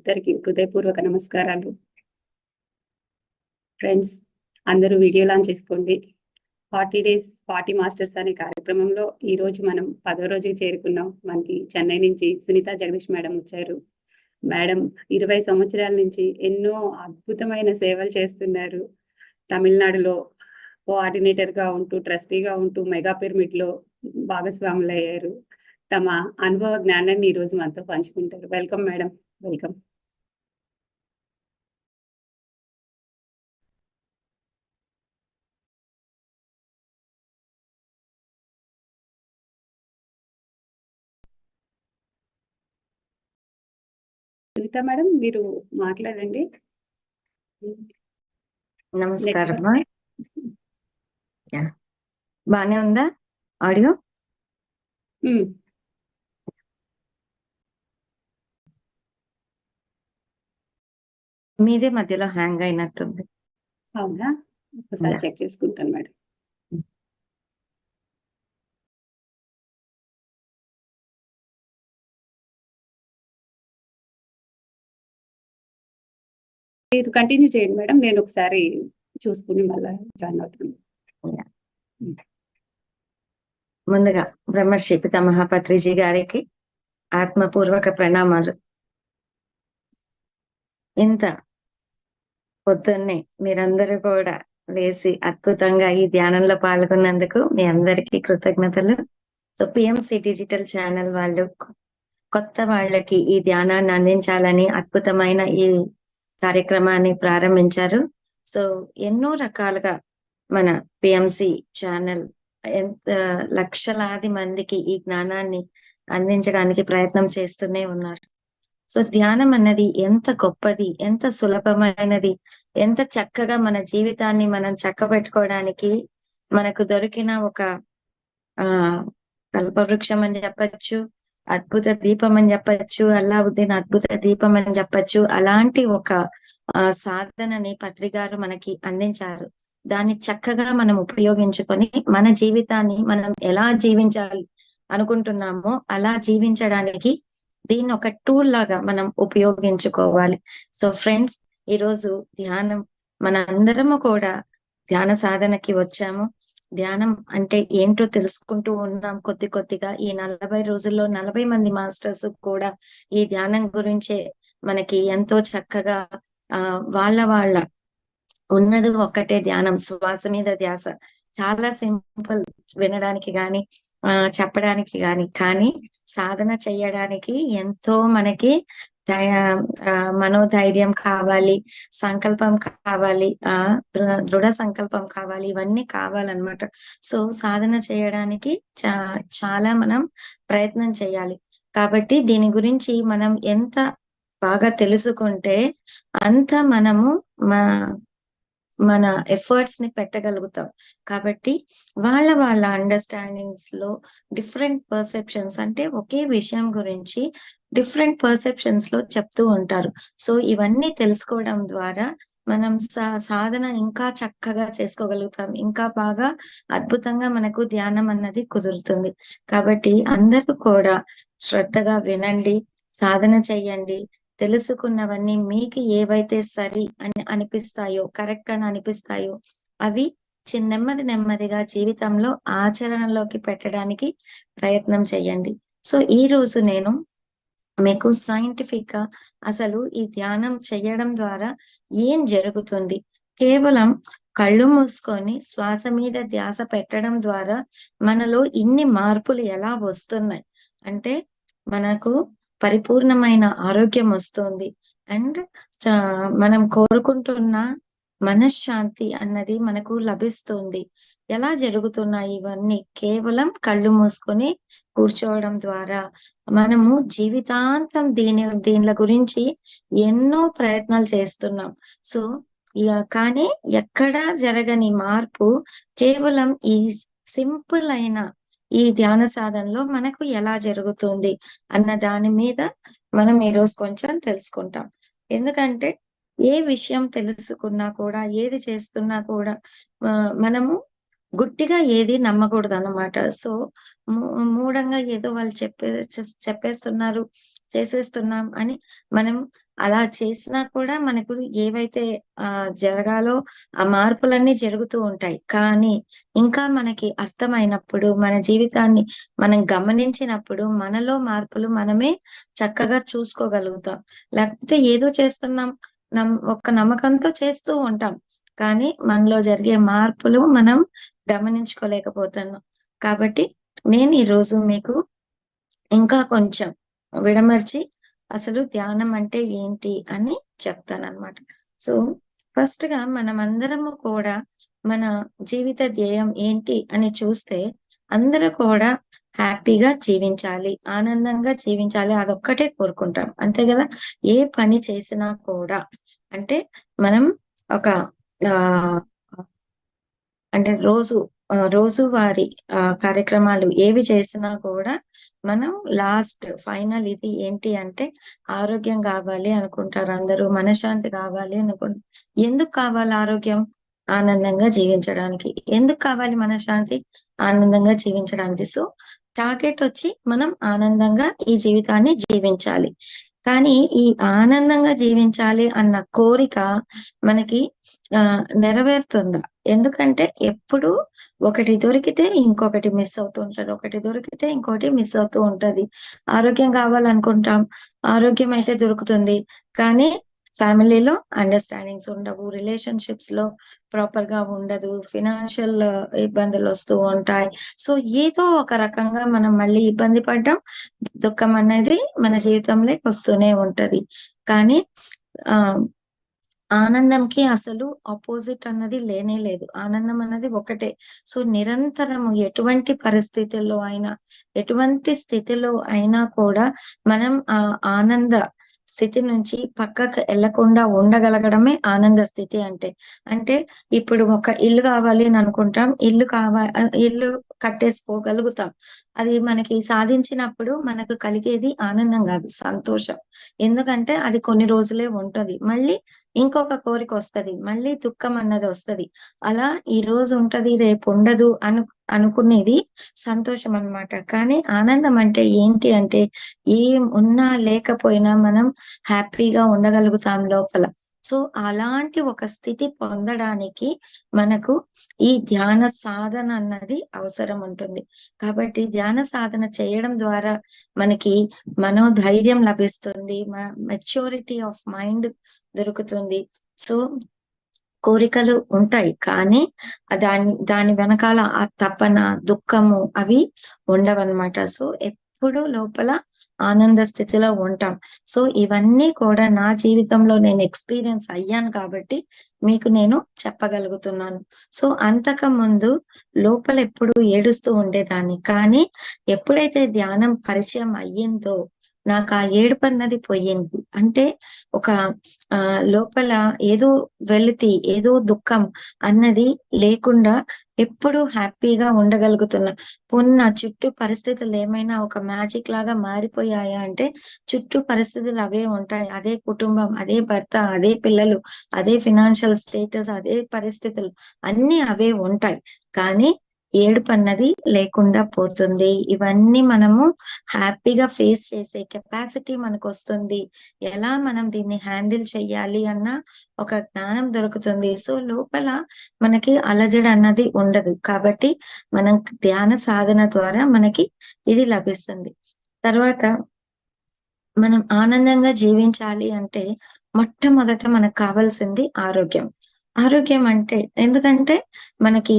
అందరికీ హృదయపూర్వక నమస్కారాలు. ఫ్రెండ్స్, అందరూ వీడియో లాంచ్ చేసుకోండి. 40 డేస్ 40 మాస్టర్స్ అనే కార్యక్రమంలో ఈరోజు మనం 10వ రోజుకి చేరుకున్నాం. మనకి చెన్నై నుంచి సునీత జగదీష్ మేడం వచ్చారు. మేడం 20 సంవత్సరాల నుంచి ఎన్నో అద్భుతమైన సేవలు చేస్తున్నారు. తమిళనాడులో కోఆర్డినేటర్గా ఉంటూ, ట్రస్టీగా ఉంటూ మెగా పిరమిడ్లో భాగస్వాములయ్యారు. తమ అనుభవ జ్ఞానాన్ని ఈరోజు మనతో పంచుకుంటారు. Welcome madam, welcome. Sunitha madam, మీరు మాట్లాడండి. నమస్కారం. బానే ఉందా ఆడియో? మీదే మధ్యలో హ్యాంగ్ అయినట్టుంది. అవునా? ఒకసారి చెక్ చేసుకుంటాను మేడం. మీరు కంటిన్యూ చేయండి మేడం, నేను ఒకసారి చూసుకుని మళ్ళీ జాయిన్ అవుతాను. ముందుగా బ్రహ్మర్షి పితామహ పత్రిజీ గారికి ఆత్మపూర్వక ప్రణామాలు. ఇంత పొద్దున్నే మీరందరూ కూడా లేచి అద్భుతంగా ఈ ధ్యానంలో పాల్గొన్నందుకు మీ అందరికీ కృతజ్ఞతలు. సో పిఎంసి డిజిటల్ ఛానల్ వాళ్ళు కొత్త వాళ్ళకి ఈ ధ్యానాన్ని అందించాలని అద్భుతమైన ఈ కార్యక్రమాన్ని ప్రారంభించారు. సో ఎన్నో రకాలుగా మన పిఎంసి ఛానల్ ఎంత లక్షలాది మందికి ఈ జ్ఞానాన్ని అందించడానికి ప్రయత్నం చేస్తూనే ఉన్నారు. సో ధ్యానం అన్నది ఎంత గొప్పది, ఎంత సులభమైనది, ఎంత చక్కగా మన జీవితాన్ని మనం చక్కబెట్టుకోవడానికి మనకు దొరికిన ఒక కల్పవృక్షం అని చెప్పచ్చు, అద్భుత దీపం అని చెప్పచ్చు, అల్లావుద్దీన్ అద్భుత దీపం అని చెప్పచ్చు. అలాంటి ఒక సాధనని పత్రికారు మనకి అందించారు. దాన్ని చక్కగా మనం ఉపయోగించుకొని మన జీవితాన్ని మనం ఎలా జీవించాలి అనుకుంటున్నామో అలా జీవించడానికి దీన్ని ఒక టూల్ లాగా మనం ఉపయోగించుకోవాలి. సో ఫ్రెండ్స్, ఈరోజు ధ్యానం మన అందరము కూడా ధ్యాన సాధనకి వచ్చాము. ధ్యానం అంటే ఏంటో తెలుసుకుంటూ ఉన్నాం కొద్దిగా. ఈ 40 రోజుల్లో 40 మంది మాస్టర్స్ కూడా ఈ ధ్యానం గురించే మనకి ఎంతో చక్కగా వాళ్ళ ఉన్నది ఒక్కటే ధ్యానం, శ్వాస మీద ధ్యాస. చాలా సింపుల్ వినడానికి గాని చెప్పడానికి కానీ సాధన చెయ్యడానికి ఎంతో మనకి మనోధైర్యం కావాలి, సంకల్పం కావాలి, దృఢ సంకల్పం కావాలి, ఇవన్నీ కావాలన్నమాట. సో సాధన చేయడానికి చాలా మనం ప్రయత్నం చేయాలి. కాబట్టి దీని గురించి మనం ఎంత బాగా తెలుసుకుంటే అంత మనము మన ఎఫర్ట్స్ ని పెట్టగలుగుతాం. కాబట్టి వాళ్ళ అండర్స్టాండింగ్స్ లో డిఫరెంట్ పర్సెప్షన్స్, అంటే ఒకే విషయం గురించి డిఫరెంట్ పర్సెప్షన్స్ లో చెప్తూ ఉంటారు. సో ఇవన్నీ తెలుసుకోవడం ద్వారా మనం సాధన ఇంకా చక్కగా చేసుకోగలుగుతాం, ఇంకా బాగా అద్భుతంగా మనకు ధ్యానం అన్నది కుదురుతుంది. కాబట్టి అందరూ కూడా శ్రద్ధగా వినండి, సాధన చెయ్యండి. తెలుసుకున్నవన్నీ మీకు ఏవైతే సరి అని అనిపిస్తాయో, కరెక్ట్ అని అనిపిస్తాయో అవి నెమ్మదిగా జీవితంలో ఆచరణలోకి పెట్టడానికి ప్రయత్నం చెయ్యండి. సో ఈ రోజు నేను మీకు సైంటిఫిక్ గా అసలు ఈ ధ్యానం చేయడం ద్వారా ఏం జరుగుతుంది, కేవలం కళ్ళు మూసుకొని శ్వాస మీద ధ్యాస పెట్టడం ద్వారా మనలో ఇన్ని మార్పులు ఎలా వస్తున్నాయి అంటే మనకు పరిపూర్ణమైన ఆరోగ్యం వస్తుంది, అండ్ మనం కోరుకుంటున్న మనశ్శాంతి అన్నది మనకు లభిస్తుంది. ఎలా జరుగుతున్నాయి ఇవన్నీ? కేవలం కళ్ళు మూసుకొని కూర్చోవడం ద్వారా. మనము జీవితాంతం దీనిల గురించి ఎన్నో ప్రయత్నాలు చేస్తున్నాం. సో కానీ ఎక్కడా జరగని మార్పు కేవలం ఈ సింపుల్ అయిన ఈ ధ్యాన సాధనలో మనకు ఎలా జరుగుతుంది అన్న దాని మీద మనం ఈరోజు కొంచెం తెలుసుకుంటాం. ఎందుకంటే ఏ విషయం తెలుసుకున్నా కూడా, ఏది చేస్తున్నా కూడా మనము గుడ్డిగా ఏది నమ్మకూడదు అన్నమాట. సో మూఢంగా ఏదో వాళ్ళు చెప్పేస్తున్నారు, చేసేస్తున్నాం అని మనం అలా చేసినా కూడా మనకు ఏవైతే జరగాలో ఆ మార్పులన్నీ జరుగుతూ ఉంటాయి. కానీ ఇంకా మనకి అర్థమైనప్పుడు, మన జీవితాన్ని మనం గమనించినప్పుడు మనలో మార్పులు మనమే చక్కగా చూసుకోగలుగుతాం. లేకపోతే ఏదో చేస్తున్నాం, ఒక నమ్మకంతో చేస్తూ ఉంటాం. కానీ మనలో జరిగే మార్పులు మనం గమనించుకోలేకపోతున్నాం. కాబట్టి నేను ఈరోజు మీకు ఇంకా కొంచెం విడమర్చి అసలు ధ్యానం అంటే ఏంటి అని చెప్తానన్నమాట. సో ఫస్ట్ గా మనమందరము కూడా మన జీవిత ధ్యేయం ఏంటి అని చూస్తే అందరూ కూడా హ్యాపీగా జీవించాలి, ఆనందంగా జీవించాలి, అదొక్కటే కోరుకుంటాం. అంతే కదా! ఏ పని చేసినా కూడా అంటే మనం ఒక ఆహ్, అంటే రోజువారీ కార్యక్రమాలు ఏవి చేసినా కూడా మనం ఫైనల్ ఇది ఏంటి అంటే ఆరోగ్యం కావాలి అనుకుంటారు అందరూ. మనశ్శాంతి కావాలి ఎందుకు కావాలి ఆరోగ్యం? ఆనందంగా జీవించడానికి. ఎందుకు కావాలి మనశ్శాంతి? ఆనందంగా జీవించడానికి. సో టార్గెట్ వచ్చి మనం ఆనందంగా ఈ జీవితాన్ని జీవించాలి. కానీ ఈ ఆనందంగా జీవించాలి అన్న కోరిక మనకి నెరవేరుతుందా? ఎందుకంటే ఎప్పుడు ఒకటి దొరికితే ఇంకొకటి మిస్ అవుతూ ఉంటది. ఒకటి దొరికితే ఇంకోటి మిస్ అవుతూ ఉంటది. ఆరోగ్యం కావాలనుకుంటాం. ఆరోగ్యం అయితే దొరుకుతుంది. కానీ ఫ్యామిలీలో అండర్‌స్టాండింగ్స్ ఉండవు. రిలేషన్‌షిప్స్ లో ప్రాపర్ గా ఉండదు. ఫైనాన్షియల్ ఇబ్బందులు వస్తూ ఉంటాయి. సో ఏదో ఒక రకంగా మనం మళ్ళీ ఇబ్బంది పడ్డం, దుఃఖం అనేది మన జీవితంలోకి వస్తూనే ఉంటది. కానీ ఆహ్ ఆనందంకి అసలు అపోజిట్ అన్నది లేనే లేదు. ఆనందం అన్నది ఒకటే. సో నిరంతరము ఎటువంటి పరిస్థితుల్లో అయినా, ఎటువంటి స్థితిలో అయినా కూడా మనం ఆ ఆనంద స్థితి నుంచి పక్కకు ఎళ్ళకుండా ఉండగలగడమే ఆనంద స్థితి అంటే. అంటే ఇప్పుడు ఒక ఇల్లు కావాలి అని అనుకుంటాం. ఇల్లు కట్టేసుకోగలుగుతాం. అది మనకి సాధించినప్పుడు మనకు కలిగేది ఆనందం గాదు, సంతోషం. ఎందుకంటే అది కొన్ని రోజులే ఉంటది. మళ్ళీ ఇంకొక కోరికొస్తది. మళ్ళీ దుఃఖం అన్నది వస్తది. అలా ఈ రోజు ఉంటది, రేపు ఉండదు అనుకునేది సంతోషం అన్నమాట. కానీ ఆనందం అంటే ఏంటి అంటే ఏం ఉన్నా లేకపోయినా మనం హ్యాపీగా ఉండగలుగుతాం లోపల. సో అలాంటి ఒక స్థితి పొందడానికి మనకు ఈ ధ్యాన సాధన అన్నది అవసరం ఉంటుంది. కాబట్టి ధ్యాన సాధన చేయడం ద్వారా మనకి మనోధైర్యం లభిస్తుంది. మెచ్యూరిటీ ఆఫ్ మైండ్ దొరుకుతుంది. సో కోరికలు ఉంటాయి. కానీ దాని వెనకాల ఆ తపన, దుఃఖము అవి ఉండవన్నమాట. సో ఎప్పుడూ లోపల ఆనంద స్థితిలో ఉంటాం. సో ఇవన్నీ కూడా నా జీవితంలో నేను ఎక్స్‌పీరియన్స్ అయ్యాను కాబట్టి మీకు నేను చెప్పగలుగుతున్నాను. సో అంతకుముందు లోపల ఎప్పుడూ ఏడుస్తూ ఉండేదాన్ని. కానీ ఎప్పుడైతే ధ్యానం పరిచయం అయ్యిందో నాకు ఆ ఏడుపన్నది పోయింది. అంటే ఒక లోపల ఏదో వెలితి, ఏదో దుఃఖం అన్నది లేకుండా ఎప్పుడూ హ్యాపీగా ఉండగలుగుతున్నా. నా చుట్టూ పరిస్థితులు ఏమైనా ఒక మ్యాజిక్ లాగా మారిపోయాయా అంటే చుట్టూ పరిస్థితులు అవే ఉంటాయి. అదే కుటుంబం, అదే భర్త, అదే పిల్లలు, అదే ఫైనాన్షియల్ స్టేటస్, అదే పరిస్థితులు అన్నీ అవే ఉంటాయి. కానీ ఏడుపన్నది లేకుండా పోతుంది. ఇవన్నీ మనము హ్యాపీగా ఫేస్ చేసే కెపాసిటీ మనకొస్తుంది. ఎలా మనం దీన్ని హ్యాండిల్ చెయ్యాలి అన్న ఒక జ్ఞానం దొరుకుతుంది. సో లోపల మనకి అలజడి అన్నది ఉండదు. కాబట్టి మనం ధ్యాన సాధన ద్వారా మనకి ఇది లభిస్తుంది. తర్వాత మనం ఆనందంగా జీవించాలి అంటే మొట్టమొదట మనకు కావాల్సింది ఆరోగ్యం. ఆరోగ్యం అంటే ఎందుకంటే మనకి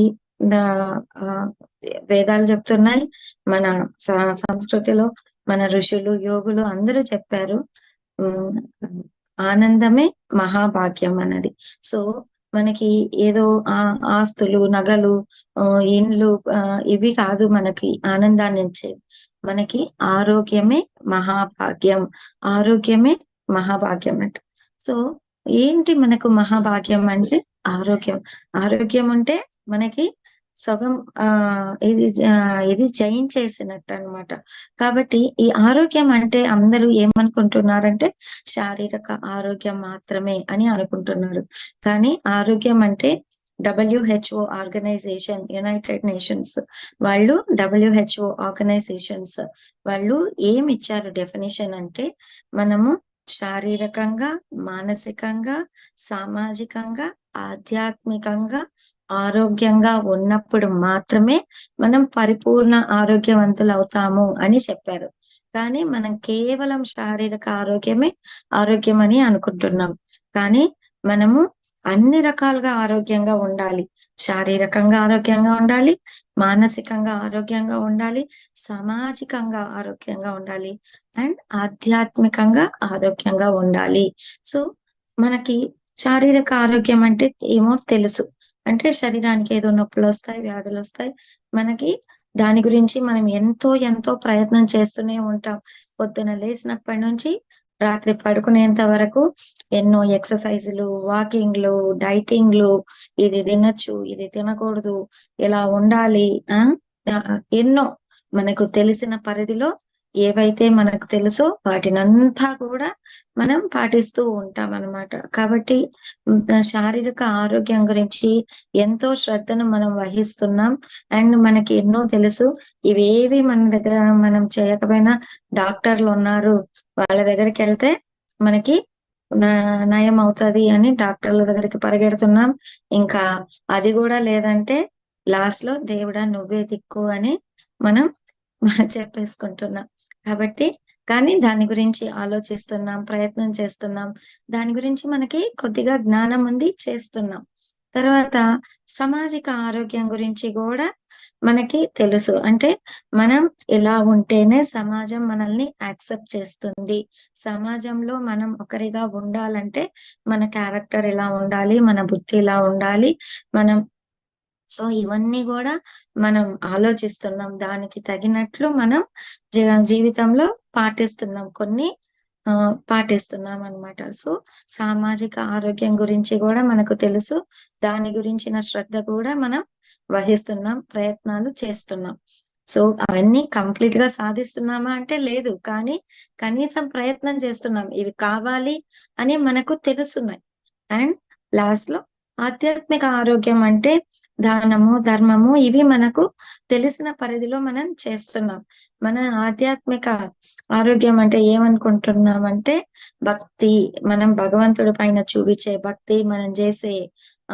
వేదాలు చెప్తున్నాయి. మన సంస్కృతిలో మన ఋషులు, యోగులు అందరూ చెప్పారు. ఆనందమే మహాభాగ్యం అన్నది. సో మనకి ఏదో ఆస్తులు, నగలు, ఇండ్లు ఇవి కాదు మనకి ఆనందాన్ని ఇచ్చేది. మనకి ఆరోగ్యమే మహాభాగ్యం. ఆరోగ్యమే మహాభాగ్యం అంట. సో ఏంటి మనకు మహాభాగ్యం అంటే ఆరోగ్యం. ఆరోగ్యం ఉంటే మనకి సగం ఇది జయించేసినట్టు అన్నమాట. కాబట్టి ఈ ఆరోగ్యం అంటే అందరూ ఏమనుకుంటున్నారంటే శారీరక ఆరోగ్యం మాత్రమే అని అనుకుంటున్నారు. కానీ ఆరోగ్యం అంటే WHO ఆర్గనైజేషన్, యునైటెడ్ నేషన్స్ వాళ్ళు, WHO ఆర్గనైజేషన్స్ వాళ్ళు ఏమి ఇచ్చారు డెఫినేషన్ అంటే, మనము శారీరకంగా, మానసికంగా, సామాజికంగా, ఆధ్యాత్మికంగా ఆరోగ్యంగా ఉన్నప్పుడు మాత్రమే మనం పరిపూర్ణ ఆరోగ్యవంతులు అవుతాము అని చెప్పారు. కానీ మనం కేవలం శారీరక ఆరోగ్యం అని అనుకుంటున్నాం. కానీ మనము అన్ని రకాలుగా ఆరోగ్యంగా ఉండాలి. శారీరకంగా ఆరోగ్యంగా ఉండాలి, మానసికంగా ఆరోగ్యంగా ఉండాలి, సామాజికంగా ఆరోగ్యంగా ఉండాలి, అండ్ ఆధ్యాత్మికంగా ఆరోగ్యంగా ఉండాలి. సో మనకి శారీరక ఆరోగ్యం అంటే ఏమో తెలుసు. అంటే శరీరానికి ఏదో నొప్పులు వస్తాయి, వ్యాధులు వస్తాయి. మనకి దాని గురించి మనం ఎంతో ప్రయత్నం చేస్తూనే ఉంటాం. పొద్దున లేచినప్పటి నుంచి రాత్రి పడుకునేంత వరకు ఎన్నో ఎక్సర్సైజులు, వాకింగ్లు, డైటింగ్లు, ఇది తినొచ్చు, ఇది తినకూడదు, ఇలా ఉండాలి. ఎన్నో మనకు తెలిసిన పరిధిలో ఏవైతే మనకు తెలుసో వాటినంతా కూడా మనం పాటిస్తూ ఉంటాం అన్నమాట. కాబట్టి శారీరక ఆరోగ్యం గురించి ఎంతో శ్రద్ధను మనం వహిస్తున్నాం. అండ్ మనకి ఎన్నో తెలుసు. ఇవేవి మన దగ్గర మనం చేయకపోయినా డాక్టర్లు ఉన్నారు, వాళ్ళ దగ్గరికి వెళ్తే మనకి నయం అవుతది అని డాక్టర్ల దగ్గరికి పరిగెడుతున్నాం. ఇంకా అది కూడా లేదంటే లాస్ట్ లో దేవుడా నువ్వే దిక్కు అని మనం చెప్పేసుకుంటున్నాం. కాబట్టి కానీ దాని గురించి ఆలోచిస్తున్నాం, ప్రయత్నం చేస్తున్నాం. దాని గురించి మనకి కొద్దిగా జ్ఞానం ఉంది, చేస్తున్నాం. తర్వాత సామాజిక ఆరోగ్యం గురించి కూడా మనకి తెలుసు. అంటే మనం ఇలా ఉంటేనే సమాజం మనల్ని యాక్సెప్ట్ చేస్తుంది. సమాజంలో మనం ఒకరిగా ఉండాలంటే మన క్యారెక్టర్ ఇలా ఉండాలి, మన బుద్ధి ఇలా ఉండాలి, మనం సో ఇవన్నీ కూడా మనం ఆలోచిస్తున్నాం. దానికి తగినట్లు మనం జీవితంలో కొన్ని పాటిస్తున్నాం అన్నమాట. సో సామాజిక ఆరోగ్యం గురించి కూడా మనకు తెలుసు. దాని గురించిన శ్రద్ధ కూడా మనం వహిస్తున్నాం, ప్రయత్నాలు చేస్తున్నాం. సో అవన్నీ కంప్లీట్ గా సాధిస్తున్నామా అంటే లేదు, కానీ కనీసం ప్రయత్నం చేస్తున్నాం. ఇవి కావాలి అని మనకు తెలుస్తున్నాయి. అండ్ లాస్ట్ లో ఆధ్యాత్మిక ఆరోగ్యం అంటే దానము, ధర్మము, ఇవి మనకు తెలిసిన పరిధిలో మనం చేస్తున్నాం. మన ఆధ్యాత్మిక ఆరోగ్యం అంటే ఏమనుకుంటున్నామంటే భక్తి, మనం భగవంతుడి పైన చూపించే భక్తి, మనం చేసే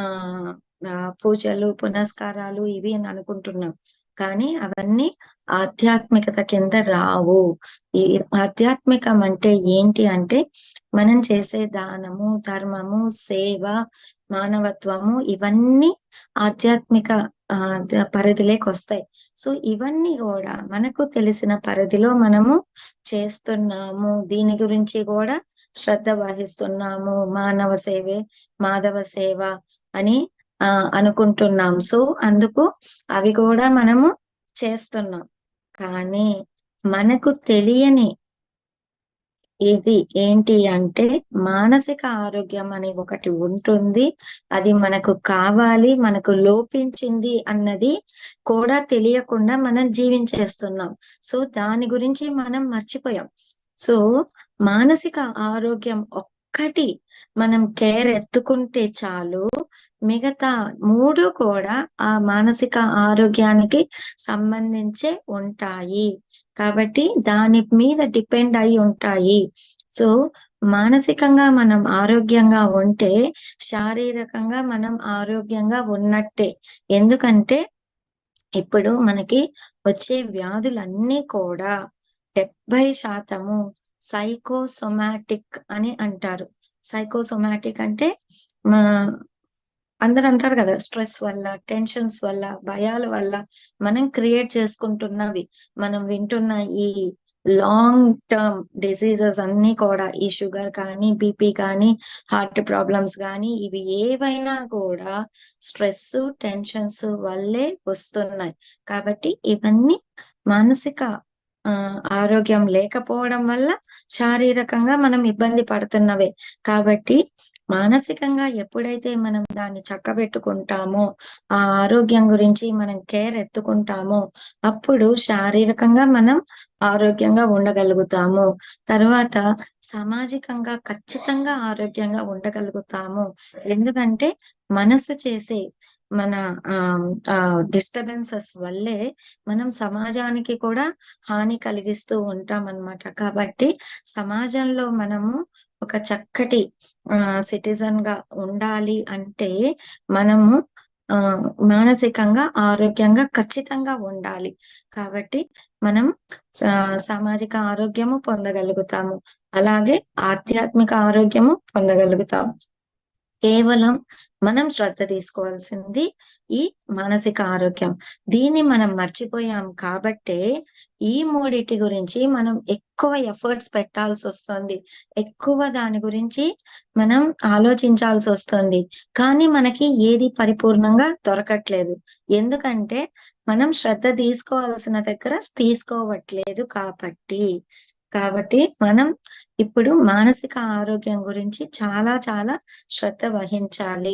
ఆ పూజలు, పునస్కారాలు, ఇవి అని అనుకుంటున్నాం. కానీ అవన్నీ ఆధ్యాత్మికత కింద రావు. ఈ ఆధ్యాత్మికం అంటే ఏంటి అంటే మనం చేసే దానము, ధర్మము, సేవ, మానవత్వము, ఇవన్నీ ఆధ్యాత్మిక పరిధిలోకి వస్తాయి. సో ఇవన్నీ కూడా మనకు తెలిసిన పరిధిలో మనము చేస్తున్నాము. దీని గురించి కూడా శ్రద్ధ వహిస్తున్నాము. మానవ సేవే మాధవ సేవ అని అనుకుంటున్నాం. సో అందుకు అవి కూడా మనము చేస్తున్నాం. కానీ మనకు తెలియని ఇది ఏంటి అంటే మానసిక ఆరోగ్యం అని ఒకటి ఉంటుంది. అది మనకు కావాలి, మనకు లోపించింది అన్నది కూడా తెలియకుండా మనం జీవించేస్తున్నాం. సో దాని గురించి మనం మర్చిపోయాం. సో మానసిక ఆరోగ్యం ఒక్కటి మనం కేర్ ఎత్తుకుంటే చాలు, మిగతా 3 కూడా ఆ మానసిక ఆరోగ్యానికి సంబంధించే ఉంటాయి. కాబట్టి దాని మీద డిపెండ్ అయి ఉంటాయి. సో మానసికంగా మనం ఆరోగ్యంగా ఉంటే శారీరకంగా మనం ఆరోగ్యంగా ఉన్నట్టే. ఎందుకంటే ఇప్పుడు మనకి వచ్చే వ్యాధులన్నీ కూడా 70% సైకోసోమాటిక్ అని అంటారు. సైకోసోమాటిక్ అంటే అందరూ అంటారు కదా, స్ట్రెస్ వల్ల, టెన్షన్స్ వల్ల, భయాల వల్ల మనం క్రియేట్ చేసుకుంటున్నవి. మనం వింటున్న ఈ లాంగ్ టర్మ్ డిసీజెస్ అన్ని కూడా, ఈ షుగర్ కానీ, బీపీ కానీ, హార్ట్ ప్రాబ్లమ్స్ కానీ, ఇవి ఏవైనా కూడా స్ట్రెస్, టెన్షన్స్ వల్లే వస్తున్నాయి. కాబట్టి ఇవన్నీ మానసిక ఆరోగ్యం లేకపోవడం వల్ల శారీరకంగా మనం ఇబ్బంది పడుతున్నవే. కాబట్టి మానసికంగా ఎప్పుడైతే మనం దాన్ని చక్కబెట్టుకుంటామో, ఆ ఆరోగ్యం గురించి మనం కేర్ ఎత్తుకుంటామో, అప్పుడు శారీరకంగా మనం ఆరోగ్యంగా ఉండగలుగుతాము. తర్వాత సామాజికంగా ఖచ్చితంగా ఆరోగ్యంగా ఉండగలుగుతాము. ఎందుకంటే మనసు చేసే మన డిస్టర్బెన్సెస్ వల్లే మనం సమాజానికి కూడా హాని కలిగిస్తూ ఉంటామన్నమాట. కాబట్టి సమాజంలో మనము ఒక చక్కటి సిటిజన్ గా ఉండాలి అంటే మనము ఆ మానసికంగా ఆరోగ్యంగా ఖచ్చితంగా ఉండాలి. కాబట్టి మనం సామాజిక ఆరోగ్యము పొందగలుగుతాము. అలాగే ఆధ్యాత్మిక ఆరోగ్యము పొందగలుగుతాము. కేవలం మనం శ్రద్ధ తీసుకోవాల్సింది ఈ మానసిక ఆరోగ్యం. దీన్ని మనం మర్చిపోయాం కాబట్టే ఈ మూడిటి గురించి మనం ఎక్కువ ఎఫర్ట్స్ పెట్టాల్సి వస్తుంది. ఎక్కువ దాని గురించి మనం ఆలోచించాల్సి వస్తుంది. కానీ మనకి ఏది పరిపూర్ణంగా దొరకట్లేదు. ఎందుకంటే మనం శ్రద్ధ తీసుకోవాల్సిన దగ్గర తీసుకోవట్లేదు కాబట్టి మనం ఇప్పుడు మానసిక ఆరోగ్యం గురించి చాలా చాలా శ్రద్ధ వహించాలి.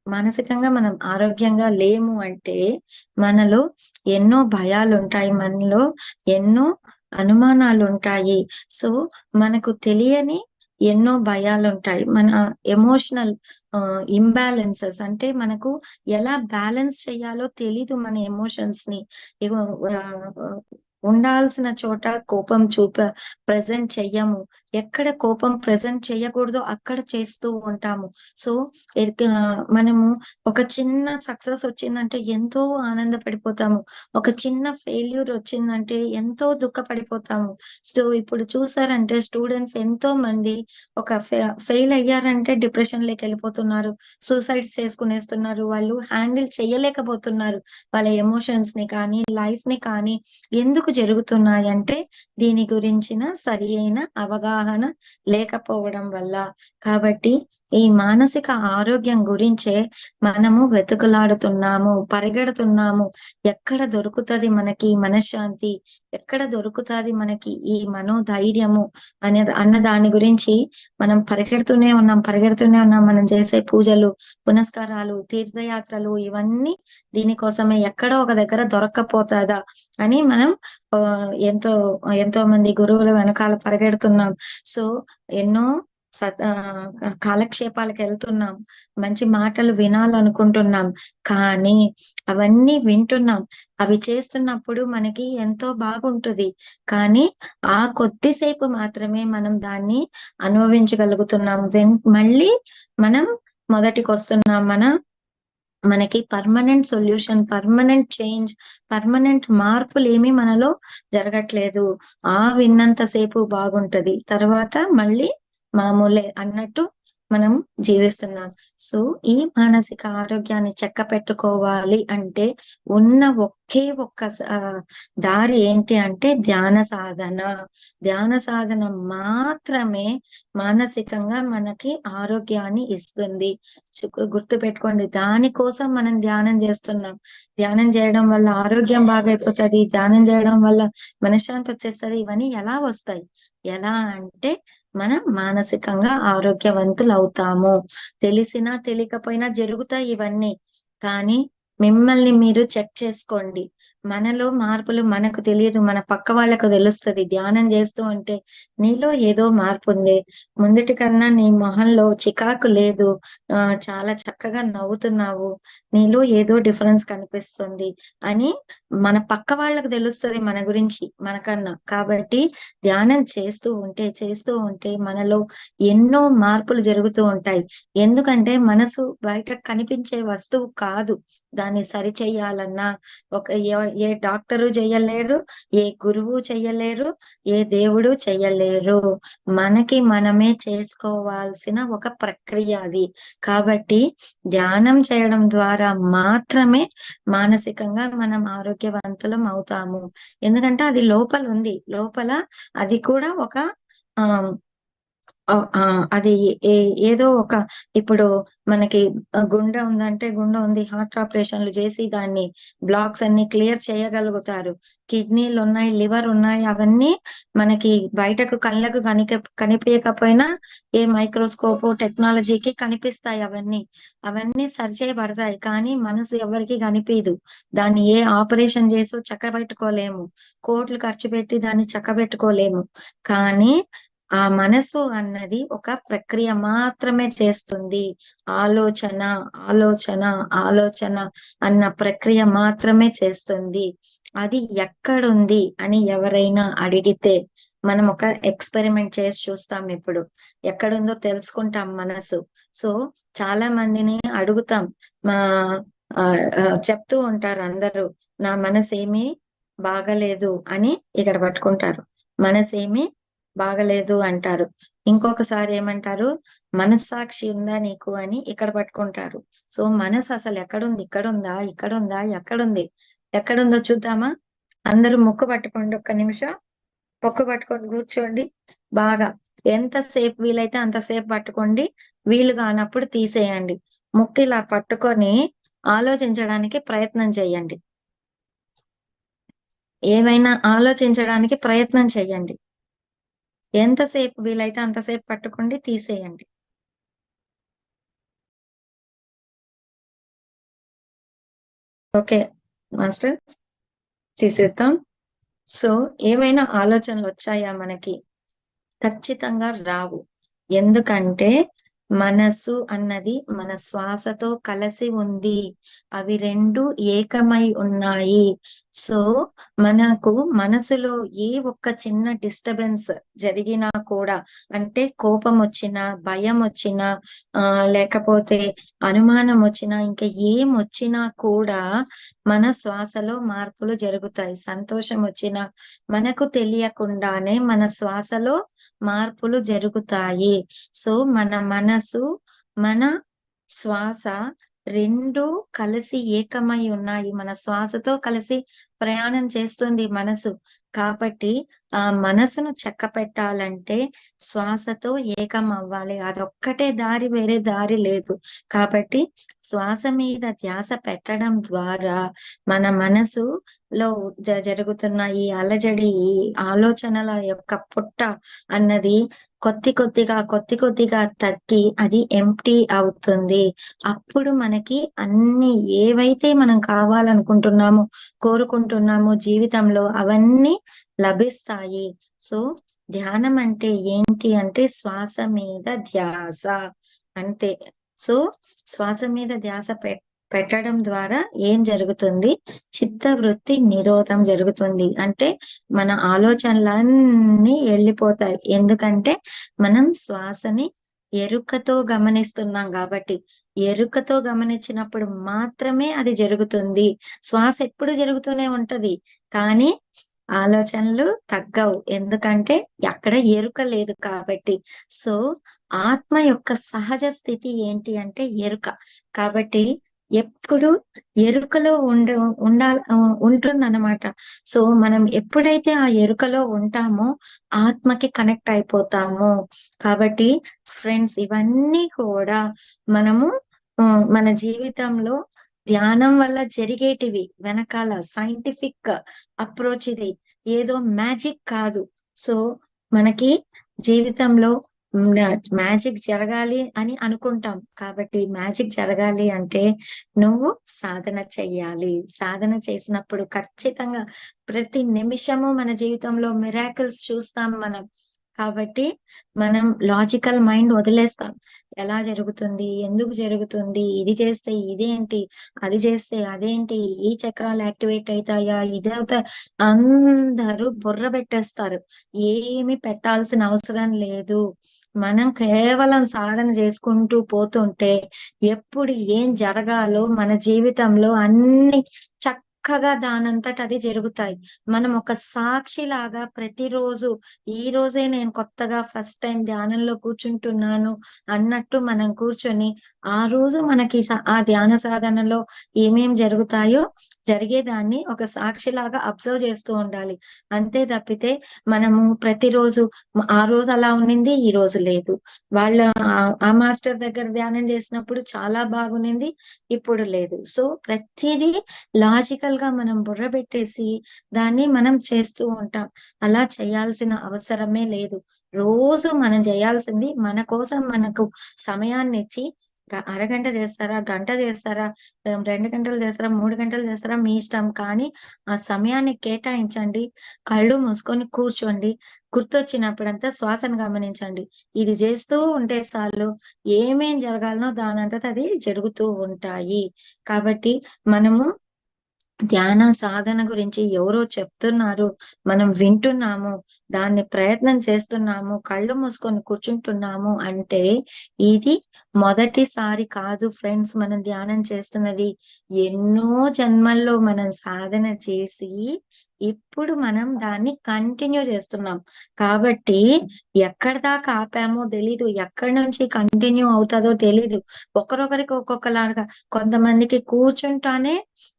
మానసికంగా మనం ఆరోగ్యంగా లేము అంటే మనలో ఎన్నో భయాలు ఉంటాయి, మనలో ఎన్నో అనుమానాలు ఉంటాయి. సో మనకు తెలియని ఎన్నో భయాలు ఉంటాయి. మన ఎమోషనల్ ఇంబ్యాలెన్సెస్ అంటే మనకు ఎలా బ్యాలెన్స్ చేయాలో తెలీదు మన ఎమోషన్స్ ని. ఇగో ఉండాల్సిన చోట కోపం ప్రజెంట్ చెయ్యము. ఎక్కడ కోపం ప్రజెంట్ చెయ్యకూడదో అక్కడ చేస్తూ ఉంటాము. సో మనము ఒక చిన్న సక్సెస్ వచ్చిందంటే ఎంతో ఆనందపడిపోతాము. ఒక చిన్న ఫెయిల్యూర్ వచ్చిందంటే ఎంతో దుఃఖపడిపోతాము. సో ఇప్పుడు చూసారంటే స్టూడెంట్స్ ఎంతో మంది ఒక ఫెయిల్ అయ్యారంటే డిప్రెషన్ లోకి వెళ్ళిపోతున్నారు, సూసైడ్స్ చేసుకునేస్తున్నారు. వాళ్ళు హ్యాండిల్ చేయలేకపోతున్నారు వాళ్ళ ఎమోషన్స్ ని కానీ లైఫ్ ని కానీ. ఎందుకు జరుగుతున్నాయంటే దీని గురించిన సరి అయిన అవగాహన లేకపోవడం వల్ల. కాబట్టి ఈ మానసిక ఆరోగ్యం గురించే మనము వెతుకులాడుతున్నాము, పరిగెడుతున్నాము. ఎక్కడ దొరుకుతది మనకి మనశ్శాంతి, ఎక్కడ దొరుకుతాది మనకి ఈ మనోధైర్యము అన్న దాని గురించి మనం పరిగెడుతూనే ఉన్నాం. మనం చేసే పూజలు, పునస్కారాలు, తీర్థయాత్రలు ఇవన్నీ దీనికోసమే. ఎక్కడో ఒక దగ్గర దొరక్కపోతాదా అని మనం ఎంతో మంది గురువుల వెనకాల పరిగెడుతున్నాం. సో ఎన్నో కాలక్షేపాలకు వెళ్తున్నాం, మంచి మాటలు వినాలనుకుంటున్నాం. కానీ అవన్నీ వింటున్నాం, అవి చేస్తున్నప్పుడు మనకి ఎంతో బాగుంటుంది. కానీ ఆ కొద్దిసేపు మాత్రమే మనం దాన్ని అనుభవించగలుగుతున్నాం. మళ్ళీ మనం మొదటికి వస్తున్నాం. మనకి permanent solution, permanent change, permanent మార్పులు ఏమీ మనలో జరగట్లేదు. విన్నంత సేపు బాగుంటది, తర్వాత మళ్ళీ మామూలే అన్నట్టు మనం జీవిస్తున్నాం. సో ఈ మానసిక ఆరోగ్యాన్ని పెట్టుకోవాలి అంటే ఉన్న ఒకే ఒక్క దారి ఏంటి అంటే ధ్యాన సాధన మాత్రమే మానసికంగా మనకి ఆరోగ్యాన్ని ఇస్తుంది. గుర్తు పెట్టుకోండి, దానికోసం మనం ధ్యానం చేస్తున్నాం. ధ్యానం చేయడం వల్ల ఆరోగ్యం బాగైపోతుంది, ధ్యానం చేయడం వల్ల మనశ్శాంతి వచ్చేస్తుంది. ఇవన్నీ ఎలా వస్తాయి? ఎలా అంటే మనం మానసికంగా ఆరోగ్యవంతులు అవుతాము. తెలిసినా తెలియకపోయినా జరుగుతాయి ఇవన్నీ. కానీ మిమ్మల్ని మీరు చెక్ చేసుకోండి. మనలో మార్పులు మనకు తెలియదు, మన పక్క వాళ్ళకు తెలుస్తుంది. ధ్యానం చేస్తూ ఉంటే నీలో ఏదో మార్పు ఉంది, ముందుటి కన్నా నీ మొహంలో చికాకు లేదు, చాలా చక్కగా నవ్వుతున్నావు, నీలో ఏదో డిఫరెన్స్ కనిపిస్తుంది అని మన పక్క వాళ్ళకు తెలుస్తుంది మన గురించి మనకన్నా. కాబట్టి ధ్యానం చేస్తూ ఉంటే మనలో ఎన్నో మార్పులు జరుగుతూ ఉంటాయి. ఎందుకంటే మనసు బయట కనిపించే వస్తువు కాదు. దాన్ని సరి చెయ్యాలన్నా ఏ డాక్టరు చెయ్యలేరు, ఏ గురువు చెయ్యలేరు, ఏ దేవుడు చెయ్యలేరు. మనకి మనమే చేసుకోవాల్సిన ఒక ప్రక్రియ అది. కాబట్టి ధ్యానం చేయడం ద్వారా మాత్రమే మానసికంగా మనం ఆరోగ్యవంతులం అవుతాము. ఎందుకంటే అది లోపల ఉంది. లోపల అది కూడా ఒక అది ఏదో ఒక ఇప్పుడు మనకి గుండె ఉందంటే గుండె ఉంది, హార్ట్ ఆపరేషన్లు చేసి దాన్ని బ్లాక్స్ అన్ని క్లియర్ చేయగలుగుతారు. కిడ్నీలు ఉన్నాయి, లివర్ ఉన్నాయి, అవన్నీ మనకి బయటకు కళ్ళకు కనిపించకపోయినా ఏ మైక్రోస్కోప్ టెక్నాలజీకి కనిపిస్తాయి. అవన్నీ సరిచేయబడతాయి. కానీ మనసు ఎవరికి కనిపించదు. దాన్ని ఏ ఆపరేషన్ చేసో చక్కబెట్టుకోలేము, కోట్లు ఖర్చు పెట్టి దాన్ని చక్కబెట్టుకోలేము. కానీ ఆ మనసు అన్నది ఒక ప్రక్రియ మాత్రమే చేస్తుంది. ఆలోచన ఆలోచన ఆలోచన అన్న ప్రక్రియ మాత్రమే చేస్తుంది. అది ఎక్కడుంది అని ఎవరైనా అడిగితే మనం ఒక ఎక్స్పెరిమెంట్ చేసి చూస్తాం. ఇప్పుడు ఎక్కడుందో తెలుసుకుంటాం మనసు. సో చాలా మందిని అడుగుతాం. మా చెప్తూ ఉంటారు అందరూ, నా మనసు ఏమీ బాగలేదు అని ఇక్కడ పట్టుకుంటారు. మనసేమి బాగలేదు అంటారు. ఇంకొకసారి ఏమంటారు, మనస్సాక్షి ఉందా నీకు అని ఇక్కడ పట్టుకుంటారు. సో మనసు అసలు ఎక్కడుంది? ఇక్కడుందా? ఇక్కడుందా? ఎక్కడుందో చూద్దామా? అందరూ ముక్కు పట్టుకోండి, ఒక్క నిమిషం ముక్కు పట్టుకొని కూర్చోండి. బాగా ఎంతసేపు వీలైతే అంతసేపు పట్టుకోండి. వీలు కానప్పుడు తీసేయండి. ముక్కు ఇలా పట్టుకొని ఆలోచించడానికి ప్రయత్నం చేయండి. ఏమైనా ఆలోచించడానికి ప్రయత్నం చేయండి. ఎంతసేపు వీలైతే అంతసేపు పట్టుకోండి, తీసేయండి. ఓకే మాస్టర్, తీసేద్దాం. సో ఏమైనా ఆలోచనలు వచ్చాయా మనకి? ఖచ్చితంగా రావు. ఎందుకంటే మనసు అన్నది మన శ్వాసతో కలిసి ఉంది. అవి రెండు ఏకమై ఉన్నాయి. సో మనకు మనసులో ఏ ఒక్క చిన్న డిస్టర్బెన్స్ జరిగినా కూడా, అంటే కోపం వచ్చినా, భయం వచ్చినా, లేకపోతే అనుమానం వచ్చినా, ఇంకా ఏం వచ్చినా కూడా మన శ్వాసలో మార్పులు జరుగుతాయి. సంతోషం వచ్చినా మనకు తెలియకుండానే మన శ్వాసలో మార్పులు జరుగుతాయి. సో మన మనసు, మన శ్వాస రెండు కలిసి ఏకమై ఉన్నాయి. మన శ్వాసతో కలిసి ప్రయాణం చేస్తుంది మనసు. కాబట్టి ఆ మనసును చక్కపెట్టాలంటే శ్వాసతో ఏకం అవ్వాలి. అదొక్కటే దారి, వేరే దారి లేదు. కాబట్టి శ్వాస మీద ధ్యాస పెట్టడం ద్వారా మన మనసులో జరుగుతున్న ఈ అలజడి, ఈ ఆలోచనల యొక్క పుట్ట అన్నది కొద్ది కొద్దిగా తగ్గి అది ఎంప్టీ అవుతుంది. అప్పుడు మనకి అన్ని ఏవైతే మనం కావాలనుకుంటున్నామో, కోరుకుంటున్నామో జీవితంలో అవన్నీ లభిస్తాయి. సో ధ్యానం అంటే ఏంటి అంటే శ్వాస మీద ధ్యాస అంతే. సో శ్వాస మీద ధ్యాస పెట్టడం ద్వారా ఏం జరుగుతుంది? చిత్తవృత్తి నిరోధం జరుగుతుంది. అంటే మన ఆలోచనలన్నీ వెళ్ళిపోతాయి. ఎందుకంటే మనం శ్వాసని ఎరుకతో గమనిస్తున్నాం కాబట్టి. ఎరుకతో గమనించినప్పుడు మాత్రమే అది జరుగుతుంది. శ్వాస ఎప్పుడు జరుగుతూనే ఉంటది, కానీ ఆలోచనలు తగ్గవు. ఎందుకంటే అక్కడ ఎరుక లేదు కాబట్టి. సో ఆత్మ యొక్క సహజ స్థితి ఏంటి అంటే ఎరుక. కాబట్టి ఎప్పుడు ఎరుకలో ఉంటుందన్నమాట. సో మనం ఎప్పుడైతే ఆ ఎరుకలో ఉంటామో ఆత్మకి కనెక్ట్ అయిపోతాము. కాబట్టి ఫ్రెండ్స్, ఇవన్నీ కూడా మనము మన జీవితంలో ధ్యానం వల్ల జరిగేటివి. వెనకాల సైంటిఫిక్ అప్రోచ్ ఇది, ఏదో మ్యాజిక్ కాదు. సో మనకి జీవితంలో మ్యాజిక్ జరగాలి అని అనుకుంటాం. కాబట్టి మ్యాజిక్ జరగాలి అంటే నువ్వు సాధన చెయ్యాలి. సాధన చేసినప్పుడు ఖచ్చితంగా ప్రతి నిమిషము మన జీవితంలో మిరాకిల్స్ చూస్తాం మనం. కాబట్టి మనం లాజికల్ మైండ్ వదిలేస్తాం. ఎలా జరుగుతుంది, ఎందుకు జరుగుతుంది, ఇది చేస్తే ఇదేంటి, అది చేస్తే అదేంటి, ఈ చక్రాలు యాక్టివేట్ అవుతాయా, ఇదవుతా, అందరూ బుర్ర పెట్టేస్తారు. ఏమి పెట్టాల్సిన అవసరం లేదు. మనం కేవలం సాధన చేసుకుంటూ పోతుంటే ఎప్పుడు ఏం జరగాలో మన జీవితంలో అన్ని చక్కగా దానంతట అది జరుగుతాయి. మనం ఒక సాక్షిలాగా ప్రతిరోజు ఈ రోజే నేను కొత్తగా ఫస్ట్ టైం ధ్యానంలో కూర్చుంటున్నాను అన్నట్టు మనం కూర్చొని ఆ రోజు మనకి ఆ ధ్యాన సాధనలో ఏమేం జరుగుతాయో జరిగేదాన్ని ఒక సాక్షిలాగా అబ్జర్వ్ చేస్తూ ఉండాలి. అంతే తప్పితే మనము ప్రతిరోజు ఆ రోజు అలా ఉన్నింది, ఈ రోజు లేదు. వాళ్ళ ఆ మాస్టర్ దగ్గర ధ్యానం చేసినప్పుడు చాలా బాగునింది, ఇప్పుడు లేదు. సో ప్రతిదీ లాజికల్ గా మనం బుర్ర పెట్టేసి దాన్ని మనం చేస్తూ ఉంటాం. అలా చేయాల్సిన అవసరమే లేదు. రోజు మనం చేయాల్సింది మన కోసం మనకు సమయాన్ని ఇచ్చి అరగంట చేస్తారా, గంట చేస్తారా, 2 గంటలు చేస్తారా, 3 గంటలు చేస్తారా మీ ఇష్టం. కానీ ఆ సమయాన్ని కేటాయించండి. కళ్ళు మూసుకొని కూర్చోండి. గుర్తొచ్చినప్పుడంతా శ్వాసను గమనించండి. ఇది చేస్తూ ఉంటే చాలు. ఏమేం జరగాలనో దానంతట అది జరుగుతూ ఉంటాయి. కాబట్టి మనము ధ్యాన సాధన గురించి ఎవరో చెప్తున్నారు, మనం వింటున్నాము, దాన్ని ప్రయత్నం చేస్తున్నాము, కళ్ళు మూసుకొని కూర్చుంటున్నాము అంటే ఇది మొదటిసారి కాదు ఫ్రెండ్స్ మనం ధ్యానం చేస్తున్నది. ఎన్నో జన్మల్లో మనం సాధన చేసి ఇప్పుడు మనం దాన్ని కంటిన్యూ చేస్తున్నాం. కాబట్టి ఎక్కడి దాకా ఆపామో తెలీదు, ఎక్కడి నుంచి కంటిన్యూ అవుతుందో తెలీదు. ఒకరొకరికి ఒక్కొక్కలాగా, కొంతమందికి కూర్చుంటానే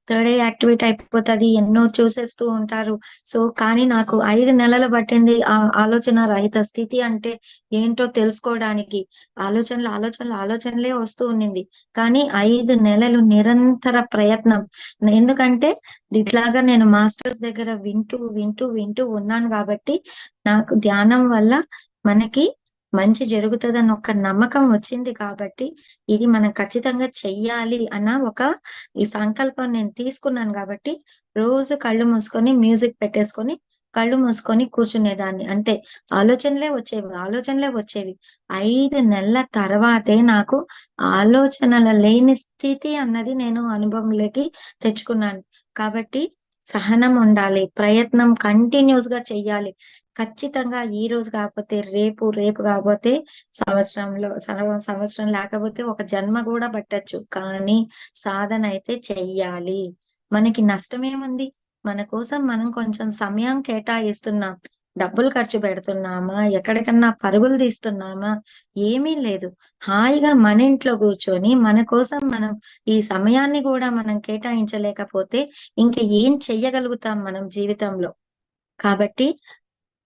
థర్డ్ ఐ యాక్టివేట్ అయిపోతది. ఎన్నో చూసేస్తూ ఉంటారు. సో కానీ నాకు 5 నెలలు పట్టింది ఆ ఆలోచన రహిత స్థితి అంటే ఏంటో తెలుసుకోవడానికి. ఆలోచనలే వస్తూ ఉండింది. కానీ 5 నెలలు నిరంతర ప్రయత్నం. ఎందుకంటే ఇట్లాగా నేను మాస్టర్స్ దగ్గర వింటూ ఉన్నాను కాబట్టి నాకు ధ్యానం వల్ల మనకి మంచి జరుగుతుందని ఒక నమ్మకం వచ్చింది కాబట్టి ఇది మనం ఖచ్చితంగా చెయ్యాలి అన్న ఈ సంకల్పం నేను తీసుకున్నాను కాబట్టి రోజు కళ్ళు మూసుకొని మ్యూజిక్ పెట్టేసుకొని కళ్ళు మూసుకొని కూర్చునేదాన్ని. అంటే ఆలోచనలే వచ్చేవి. 5 నెలల తర్వాతే నాకు ఆలోచనల లేని స్థితి అన్నది నేను అనుభవంలోకి తెచ్చుకున్నాను. కాబట్టి సహనం ఉండాలి, ప్రయత్నం కంటిన్యూస్ గా చెయ్యాలి. ఖచ్చితంగా ఈ రోజు కాకపోతే రేపు కాకపోతే సంవత్సరం లేకపోతే ఒక జన్మ కూడా పట్టొచ్చు. కానీ సాధన అయితే చెయ్యాలి. మనకి నష్టమేముంది? మన కోసం మనం కొంచెం సమయం కేటాయిస్తున్నాం, డబ్బులు ఖర్చు పెడుతున్నామా, ఎక్కడికన్నా పరుగులు తీస్తున్నామా? ఏమీ లేదు. హాయిగా మన ఇంట్లో కూర్చొని మన కోసం మనం ఈ సమయాన్ని కూడా మనం కేటాయించలేకపోతే ఇంకా ఏం చెయ్యగలుగుతాం మనం జీవితంలో? కాబట్టి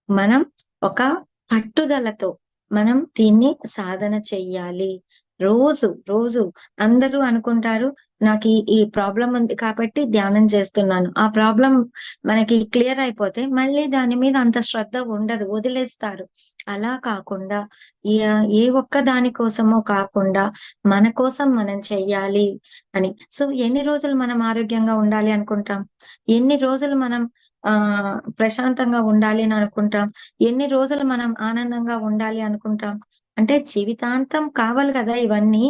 మనం ఒక పట్టుదలతో మనం దీన్ని సాధన చెయ్యాలి. రోజు అందరూ అనుకుంటారు నాకు ఈ ప్రాబ్లం ఉంది కాబట్టి ధ్యానం చేస్తున్నాను. ఆ ప్రాబ్లం మనకి క్లియర్ అయిపోతే మళ్ళీ దాని మీద అంత శ్రద్ధ ఉండదు, వదిలేస్తారు. అలా కాకుండా ఏ ఒక్క దాని కోసమో కాకుండా మన కోసం మనం చెయ్యాలి అని. సో ఎన్ని రోజులు మనం ఆరోగ్యంగా ఉండాలి అనుకుంటాం? ఎన్ని రోజులు మనం ప్రశాంతంగా ఉండాలి అని అనుకుంటాం? ఎన్ని రోజులు మనం ఆనందంగా ఉండాలి అనుకుంటాం? అంటే జీవితాంతం కావాలి కదా ఇవన్నీ.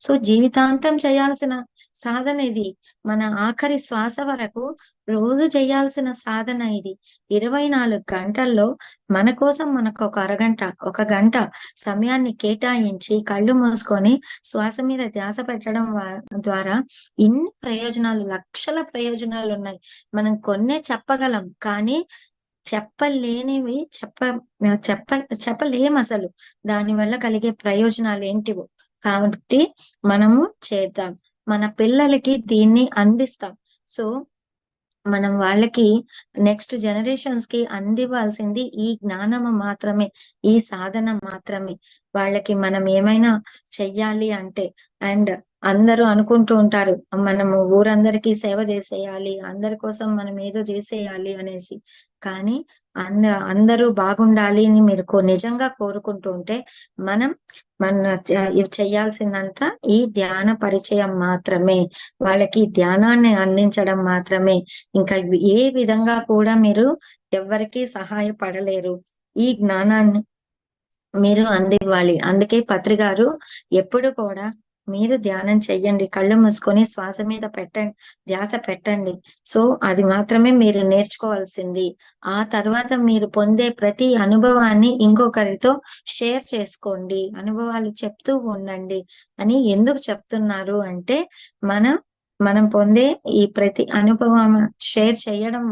సో జీవితాంతం చేయాల్సిన సాధన ఇది. మన ఆఖరి శ్వాస వరకు రోజు చేయాల్సిన సాధన ఇది. 24 గంటల్లో మన కోసం మనకు ఒక అరగంట, ఒక గంట సమయాన్ని కేటాయించి కళ్ళు మూసుకొని శ్వాస మీద ధ్యాస పెట్టడం ద్వారా ఇన్ని ప్రయోజనాలు, లక్షల ప్రయోజనాలు ఉన్నాయి. మనం కొన్నే చెప్పగలం కానీ చెప్పలేనివి చెప్పలేం అసలు. దాని వల్ల కలిగే ప్రయోజనాలు ఏంటివో. కాబట్టి మనము చేద్దాం, మన పిల్లలకి దీన్ని అందిస్తాం. సో మనం వాళ్ళకి నెక్స్ట్ జనరేషన్స్ కి అందివ్వాల్సింది ఈ జ్ఞానము మాత్రమే, ఈ సాధన మాత్రమే. వాళ్ళకి మనం ఏమైనా చెయ్యాలి అంటే అండ్ అందరూ అనుకుంటూ ఉంటారు మనము ఊరందరికీ సేవ చేసేయాలి, అందరి కోసం మనం ఏదో చేసేయాలి అనేసి. కానీ అందరూ బాగుండాలి అని మీరు నిజంగా కోరుకుంటూ ఉంటే మనం ఇవి చెయ్యాల్సిందంతా ఈ ధ్యాన పరిచయం మాత్రమే, వాళ్ళకి ధ్యానాన్ని అందించడం మాత్రమే. ఇంకా ఏ విధంగా కూడా మీరు ఎవ్వరికీ సహాయపడలేరు. ఈ జ్ఞానాన్ని మీరు అందివ్వాలి. అందుకే పత్రి గారు ఎప్పుడు కూడా మీరు ధ్యానం చెయ్యండి, కళ్ళు మూసుకొని శ్వాస మీద ధ్యాస పెట్టండి. సో అది మాత్రమే మీరు నేర్చుకోవాల్సింది. ఆ తర్వాత మీరు పొందే ప్రతి అనుభవాన్ని ఇంకొకరితో షేర్ చేసుకోండి, అనుభవాలు చెప్తూ ఉండండి అని ఎందుకు చెప్తున్నారు అంటే మనం మనం పొందే ఈ ప్రతి అనుభవం షేర్ చేయడం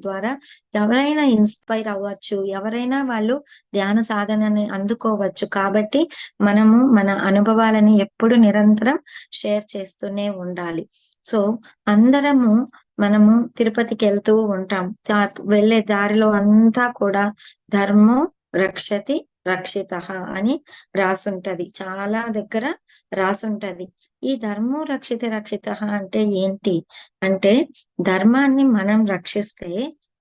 ద్వారా ఎవరైనా ఇన్స్పైర్ అవ్వచ్చు, ఎవరైనా వాళ్ళు ధ్యాన సాధనని అందుకోవచ్చు. కాబట్టి మనము మన అనుభవాలని ఎప్పుడు నిరంతరం షేర్ చేస్తూనే ఉండాలి. సో అందరము మనము తిరుపతికి వెళ్తూ ఉంటాం. వెళ్ళే దారిలో అంతా కూడా ధర్మం రక్షతి రక్షితః అని రాసుంటది. చాలా దగ్గర రాసుంటది. ఈ ధర్మం రక్షితః అంటే ఏంటి అంటే, ధర్మాన్ని మనం రక్షిస్తే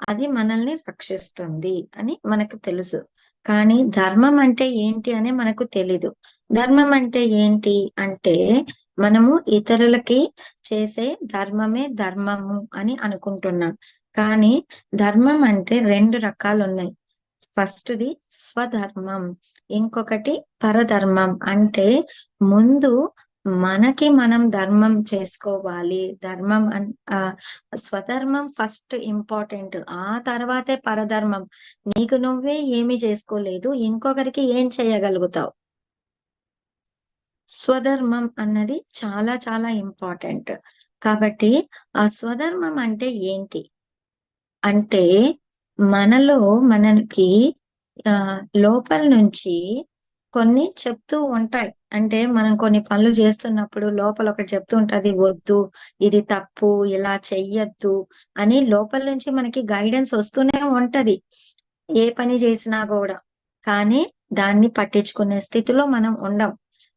అది మనల్ని రక్షిస్తుంది అని మనకు తెలుసు. కానీ ధర్మం అంటే ఏంటి అని మనకు తెలీదు. ధర్మం అంటే ఏంటి అంటే, మనము ఇతరులకి చేసే ధర్మమే ధర్మము అని అనుకుంటున్నాం. కానీ ధర్మం అంటే 2 రకాలున్నాయి. ఫస్ట్‌ది స్వధర్మం, ఇంకొకటి పరధర్మం. అంటే ముందు మనకి మనం ధర్మం చేసుకోవాలి. స్వధర్మం ఫస్ట్ ఇంపార్టెంట్. ఆ తర్వాతే పరధర్మం. నీకు నువ్వే ఏమి చేసుకోలేదు, ఇంకొకరికి ఏం చేయగలుగుతావు? స్వధర్మం అన్నది చాలా చాలా ఇంపార్టెంట్. కాబట్టి ఆ స్వధర్మం అంటే ఏంటి అంటే, మనలో మనకి లోపల నుంచి కొన్ని చెప్తూ ఉంటాయి. అంటే మనం కొన్ని పనులు చేస్తున్నప్పుడు లోపల ఒకటి చెప్తూ ఉంటది. వద్దు, ఇది తప్పు, ఇలా చెయ్యొద్దు అని లోపల నుంచి మనకి గైడెన్స్ వస్తూనే ఉంటది. ఏ పని చేసినా గూడా. కానీ దాన్ని పట్టించుకునే స్థితిలో మనం ఉండం.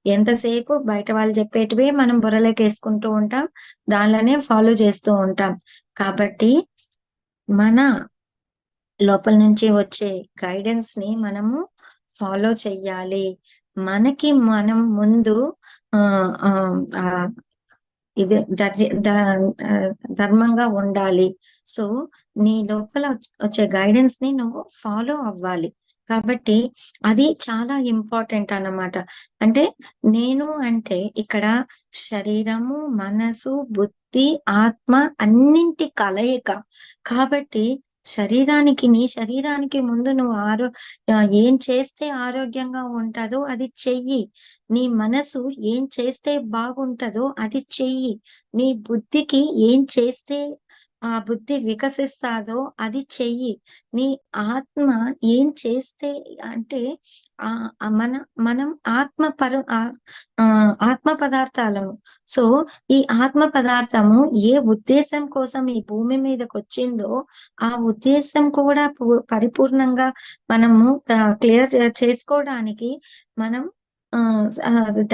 ఎంతసేపు బయట వాళ్ళు చెప్పేటివే మనం బుర్రలోకేసుకుంటూ ఉంటాం. దానిలోనే ఫాలో చేస్తూ ఉంటాం. కాబట్టి మన లోపల నుంచి వచ్చే గైడెన్స్ ని మనము ఫాలో చెయ్యాలి. మనకి మనం ముందు ఆహ్, ఆహ్, ఆహ్, ఇది ధర్మంగా ఉండాలి. సో నీ లోపల వచ్చే గైడెన్స్ ని నువ్వు ఫాలో అవ్వాలి. కాబట్టి అది చాలా ఇంపార్టెంట్ అన్నమాట. అంటే నేను అంటే ఇక్కడ శరీరము, మనసు, బుద్ధి, ఆత్మ అన్నింటి కలయిక. కాబట్టి నీ శరీరానికి ముందు నువ్వు ఏం చేస్తే ఆరోగ్యంగా ఉంటదో అది చెయ్యి. నీ మనసు ఏం చేస్తే బాగుంటదో అది చెయ్యి. నీ బుద్ధికి ఏం చేస్తే ఆ బుద్ధి వికసిస్తాదో అది చెయ్యి. నీ ఆత్మ ఏం చేస్తే అంటే మనం ఆత్మ పదార్థాలము. సో ఈ ఆత్మ పదార్థము ఏ ఉద్దేశం కోసం ఈ భూమి మీదకొచ్చిందో ఆ ఉద్దేశం కూడా పరిపూర్ణంగా మనము క్లియర్ చేసుకోవడానికి మనం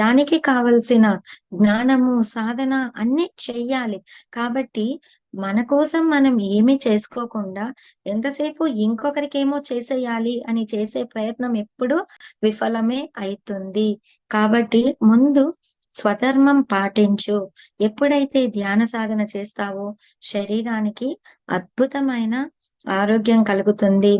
దానికి కావలసిన జ్ఞానము, సాధన అన్నీ చెయ్యాలి. కాబట్టి మన కోసం మనం ఏమీ చేసుకోకుండా ఎంతసేపు ఇంకొకరికేమో చేసేయాలి అని చేసే ప్రయత్నం ఎప్పుడూ విఫలమే అయితుంది. కాబట్టి ముందు స్వధర్మం పాటించు. ఎప్పుడైతే ధ్యాన సాధన చేస్తావో శరీరానికి అద్భుతమైన ఆరోగ్యం కలుగుతుంది.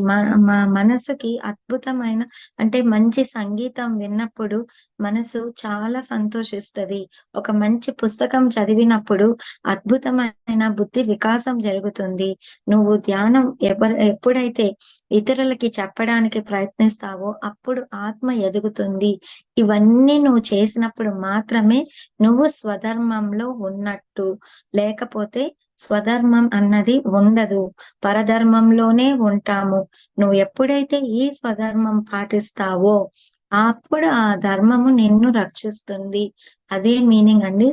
మా మనసుకి అద్భుతమైన అంటే మంచి సంగీతం విన్నప్పుడు మనసు చాలా సంతోషిస్తది. ఒక మంచి పుస్తకం చదివినప్పుడు అద్భుతమైన బుద్ధి వికాసం జరుగుతుంది. నువ్వు ధ్యానం ఎప్పుడైతే ఇతరులకి చెప్పడానికి ప్రయత్నిస్తావో అప్పుడు ఆత్మ ఎదుగుతుంది. ఇవన్నీ నువ్వు చేసినప్పుడు మాత్రమే నువ్వు స్వధర్మంలో ఉన్నట్టు. లేకపోతే స్వధర్మం అన్నది ఉండదు. పరధర్మంలోనే ఉంటాము. నువ్వు ఎప్పుడైతే ఈ స్వధర్మం పాటిస్తావో అప్పుడు ఆ ధర్మము నిన్ను రక్షిస్తుంది. అదే మీనింగ్ అండి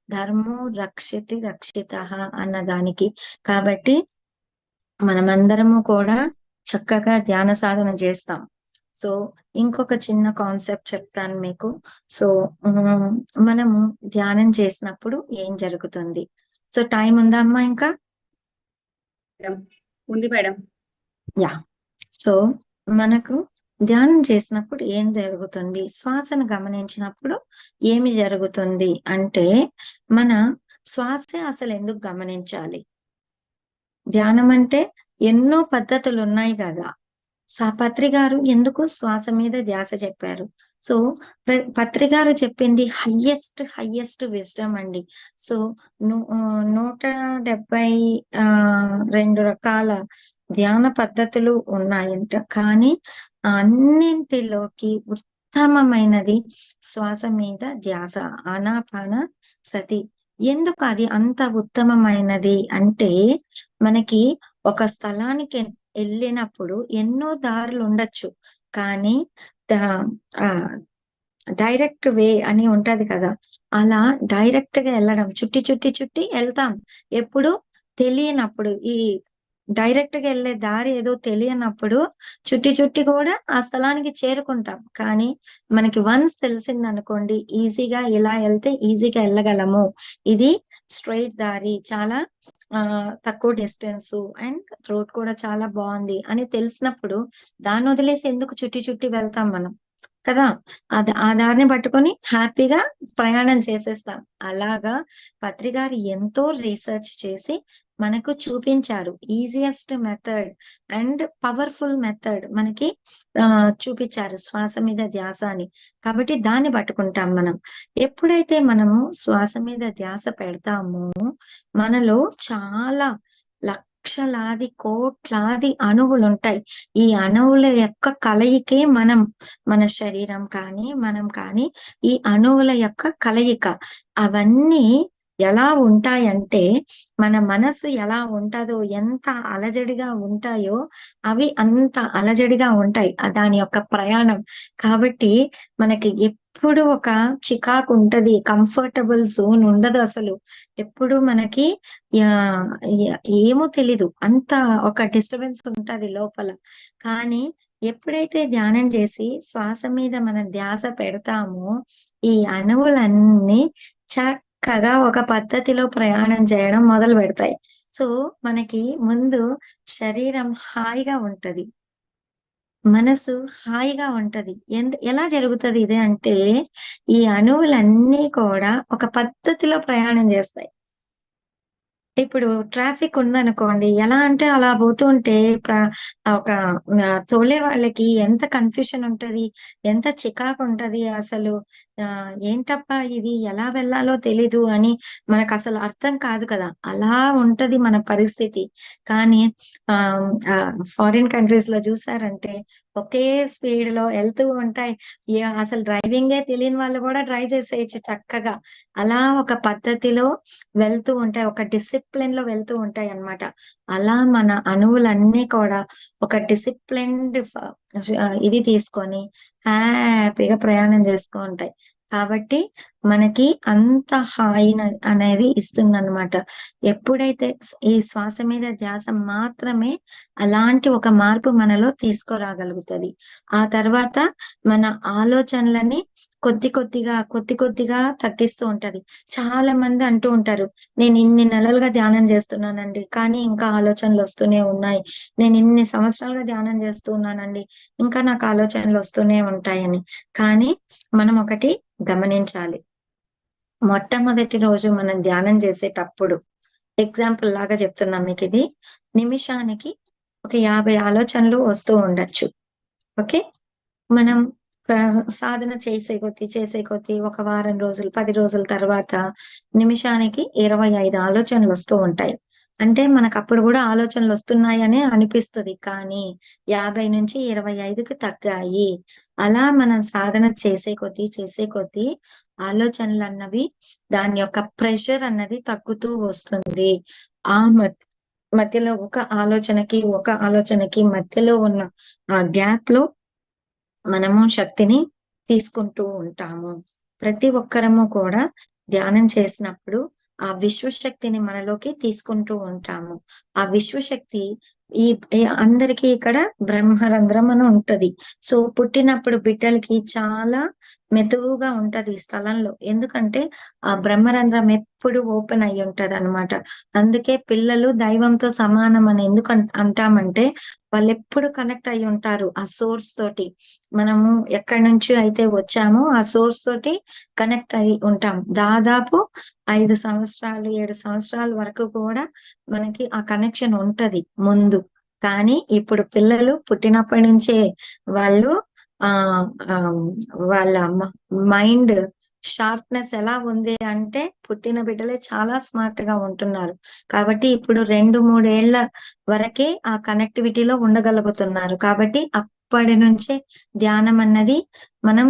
ధర్మో రక్షితః అన్న దానికి. కాబట్టి మనమందరము కూడా చక్కగా ధ్యాన సాధన చేస్తాం. సో ఇంకొక చిన్న కాన్సెప్ట్ చెప్తాను మీకు. సో మనము ధ్యానం చేసినప్పుడు ఏం జరుగుతుంది? సో టైం ఉందా అమ్మా ఇంకా? ఉంది మేడం. యా. సో మనకు ధ్యానం చేసినప్పుడు ఏం జరుగుతుంది? శ్వాసను గమనించినప్పుడు ఏమి జరుగుతుంది అంటే, మన శ్వాసే అసలు ఎందుకు గమనించాలి? ధ్యానం అంటే ఎన్నో పద్ధతులు ఉన్నాయి కదా. పత్రి గారు ఎందుకు శ్వాస మీద ధ్యాస చెప్పారు? సో పత్రి గారు చెప్పింది హయ్యెస్ట్ విజ్డమ్ అండి. సో 172 రకాల ధ్యాన పద్ధతులు ఉన్నాయంట. కానీ అన్నింటిలోకి ఉత్తమమైనది శ్వాస మీద ధ్యాస, ఆనాపాన సతి. ఎందుకు అది అంత ఉత్తమమైనది అంటే, మనకి ఒక స్థలానికి వెళ్ళినప్పుడు ఎన్నో దారులు ఉండొచ్చు. కానీ దా ఆహ్, డైరెక్ట్ వే అని ఉంటది కదా! అలా డైరెక్ట్‌గా ఎళ్ళడం చుట్టి ఎళ్తాం. ఎప్పుడు తెలియనప్పుడు. ఈ డైరెక్ట్‌గా ఎళ్ళే దారి ఏదో తెలియనప్పుడు చుట్టి కూడా ఆ స్థలానికి చేరుకుంటాం. కానీ మనకి వన్స్ తెలిసిందనుకోండి ఈజీగా ఇలా ఎళ్తే ఈజీగా ఎళ్ళగలము. ఇది స్ట్రెయిట్ దారి. చాలా తక్కువ డిస్టెన్సు అండ్ రోడ్ కూడా చాలా బావుంది అని తెలిసినప్పుడు దాన్నొదిలేసి ఎందుకు చుట్టి వెళ్తాం మనం. కదా! ఆ దారిని పట్టుకొని హ్యాపీగా ప్రయాణం చేసేస్తాం. అలాగా పత్రి గారు ఎంతో రిసర్చ్ చేసి మనకు చూపించారు. Easiest method and powerful method మనకి చూపిచ్చారు శ్వాస మీద ధ్యాస అని. కాబట్టి దాన్ని పట్టుకుంటాం మనం. ఎప్పుడైతే మనము శ్వాస మీద ధ్యాస పెడతామో, మనలో చాలా లక్షలాది, కోట్లాది అణువులుంటాయి. ఈ అణువుల యొక్క కలయికే మనం. మన శరీరం కానీ, మనం కానీ ఈ అణువుల యొక్క కలయిక. అవన్నీ ఎలా ఉంటాయంటే, మన మనసు ఎలా ఉంటదో, ఎంత అలజడిగా ఉంటాయో, అవి అంత అలజడిగా ఉంటాయి. దాని యొక్క ప్రయాణం. కాబట్టి మనకి ఎప్పుడు ఒక చికాకుంటది. Comfortable zone ఉండదసలు. ఎప్పుడు మనకి యాహ్! ఏమో తెలీదు. అంత ఒక డిస్టర్బెన్స్ ఉంటది లోపల. కానీ ఎప్పుడైతే ధ్యానం చేసి శ్వాస మీద మనం ధ్యాస పెడతామో, ఈ అణువులన్నీ చక్కగా ఒక పద్ధతిలో ప్రయాణం చేయడం మొదలుపెడతాయి. సో, మనకి ముందు శరీరం హాయిగా ఉంటది. మనసు హాయిగా ఉంటది. ఎలా జరుగుతది ఇది అంటే, ఈ అణువులన్నీ కూడా ఒక పద్ధతిలో ప్రయాణం చేస్తాయి. ఇప్పుడు ట్రాఫిక్ ఉందనుకోండి. ఎలా అంటే అలా పోతూ ఉంటే ఒక తోలే వాళ్ళకి ఎంత కన్‌ఫ్యూషన్ ఉంటది. ఎంత చికాకుంటది అసలు. ఏంటబ్బా ఇది ఎలా వెళ్ళాలో తెలీదు అని మనకసలు అర్థం కాదు కదా! అలా ఉంటది మన పరిస్థితి. కానీ ఆహ్, ఫారిన్ కంట్రీస్‌లో చూసారంటే ఒకే స్పీడ్‌లో ఎళ్తూ ఉంటాయి. అసలు డ్రైవింగే తెలియని వాళ్ళు కూడా డ్రైవ్ చేసేయొచ్చు చక్కగా. అలా ఒక పద్ధతిలో వెళ్తూ ఉంటాయి. ఒక డిసిప్లిన్‌లో వెళ్తూ ఉంటాయన్నమాట. అలా మన అణువులన్నీ కూడా ఒక డిసిప్లిన్డ్ ఇది తీసుకొని హ్యాపీగా ప్రయాణం చేస్తూ ఉంటాయి. కాబట్టి మనకి అంత అనేది ఇస్తుందన్నమాట. ఎప్పుడైతే ఈ శ్వాస మీద ధ్యాస మాత్రమే అలాంటి ఒక మార్పు మనలో తీసుకురాగలుగుతది. ఆ తర్వాత మన ఆలోచనలని కొద్దిగా తగ్గిస్తూ ఉంటది. చాలా మంది అంటూ ఉంటారు. నేను ఇన్ని నెలలుగా ధ్యానం చేస్తున్నానండి. కానీ ఇంకా ఆలోచనలొస్తూనే ఉన్నాయి. నేను ఇన్ని సంవత్సరాలుగా ధ్యానం చేస్తూ ఉన్నానండి. ఇంకా నాకు ఆలోచనలొస్తూనే ఉంటాయని. కానీ మనం ఒకటి గమనించాలి. మొట్టమొదటి రోజు మనం ధ్యానం చేసేటప్పుడు ఎగ్జాంపుల్ లాగా చెప్తున్నా మీకిది. నిమిషానికి ఒక 50 ఆలోచనలు వస్తూ ఉండొచ్చు. ఓకే. మనం సాధన చేసే కొద్దీ ఒక వారం రోజులు, 10 రోజుల తర్వాత నిమిషానికి 25 ఆలోచనలొస్తూ ఉంటాయి. అంటే మనకప్పుడు గూడా ఆలోచనలొస్తున్నాయనే అనిపిస్తది. కానీ 50-25కి తగ్గాయి. అలా మనం సాధన చేసే కొద్దీ ఆలోచనలన్నవి దాని యొక్క ప్రెషర్ అన్నది తగ్గుతూ వస్తుంది. ఆ మధ్యలో ఒక ఆలోచనకి మధ్యలో ఉన్న ఆ గ్యాప్‌లో మనము శక్తిని తీసుకుంటూ ఉంటాము. ప్రతి ఒక్కరము కూడా ధ్యానం చేసినప్పుడు ఆ విశ్వశక్తిని మనలోకి తీసుకుంటూ ఉంటాము. ఆ విశ్వశక్తి ఈ అందరికీ ఇక్కడ బ్రహ్మరంధ్రం అని ఉంటది. సో, పుట్టినప్పుడు బిడ్డలకి చాలా మెతుకుగా ఉంటది ఈ స్థలంలో. ఎందుకంటే ఆ బ్రహ్మరంధ్రం ఎప్పుడు ఓపెన్ అయ్యి ఉంటదనమాట. అందుకే పిల్లలు దైవంతో సమానం అని ఎందుకు అంటామంటే వాళ్ళెప్పుడు కనెక్ట్ అయ్యి ఉంటారు ఆ సోర్స్ తోటి. మనము ఎక్కడి నుంచి అయితే వచ్చామో ఆ సోర్స్ తోటి కనెక్ట్ అయ్యి ఉంటాం. దాదాపు 5 సంవత్సరాలు, 7 సంవత్సరాల వరకు కూడా మనకి ఆ కనెక్షన్ ఉంటది ముందు. కానీ ఇప్పుడు పిల్లలు పుట్టినప్పటి నుంచే వాళ్ళు ఆహ్, ఆహ్, వాళ్ళ మైండ్ షార్ప్‌నెస్ ఎలా ఉంది అంటే పుట్టిన బిడ్డలే చాలా స్మార్ట్‌గా ఉంటున్నారు. కాబట్టి ఇప్పుడు 2, 3 ఏళ్ల వరకే ఆ కనెక్టివిటీలో ఉండగలుగుతున్నారు. కాబట్టి అప్పటి నుంచే ధ్యానం అన్నది మనం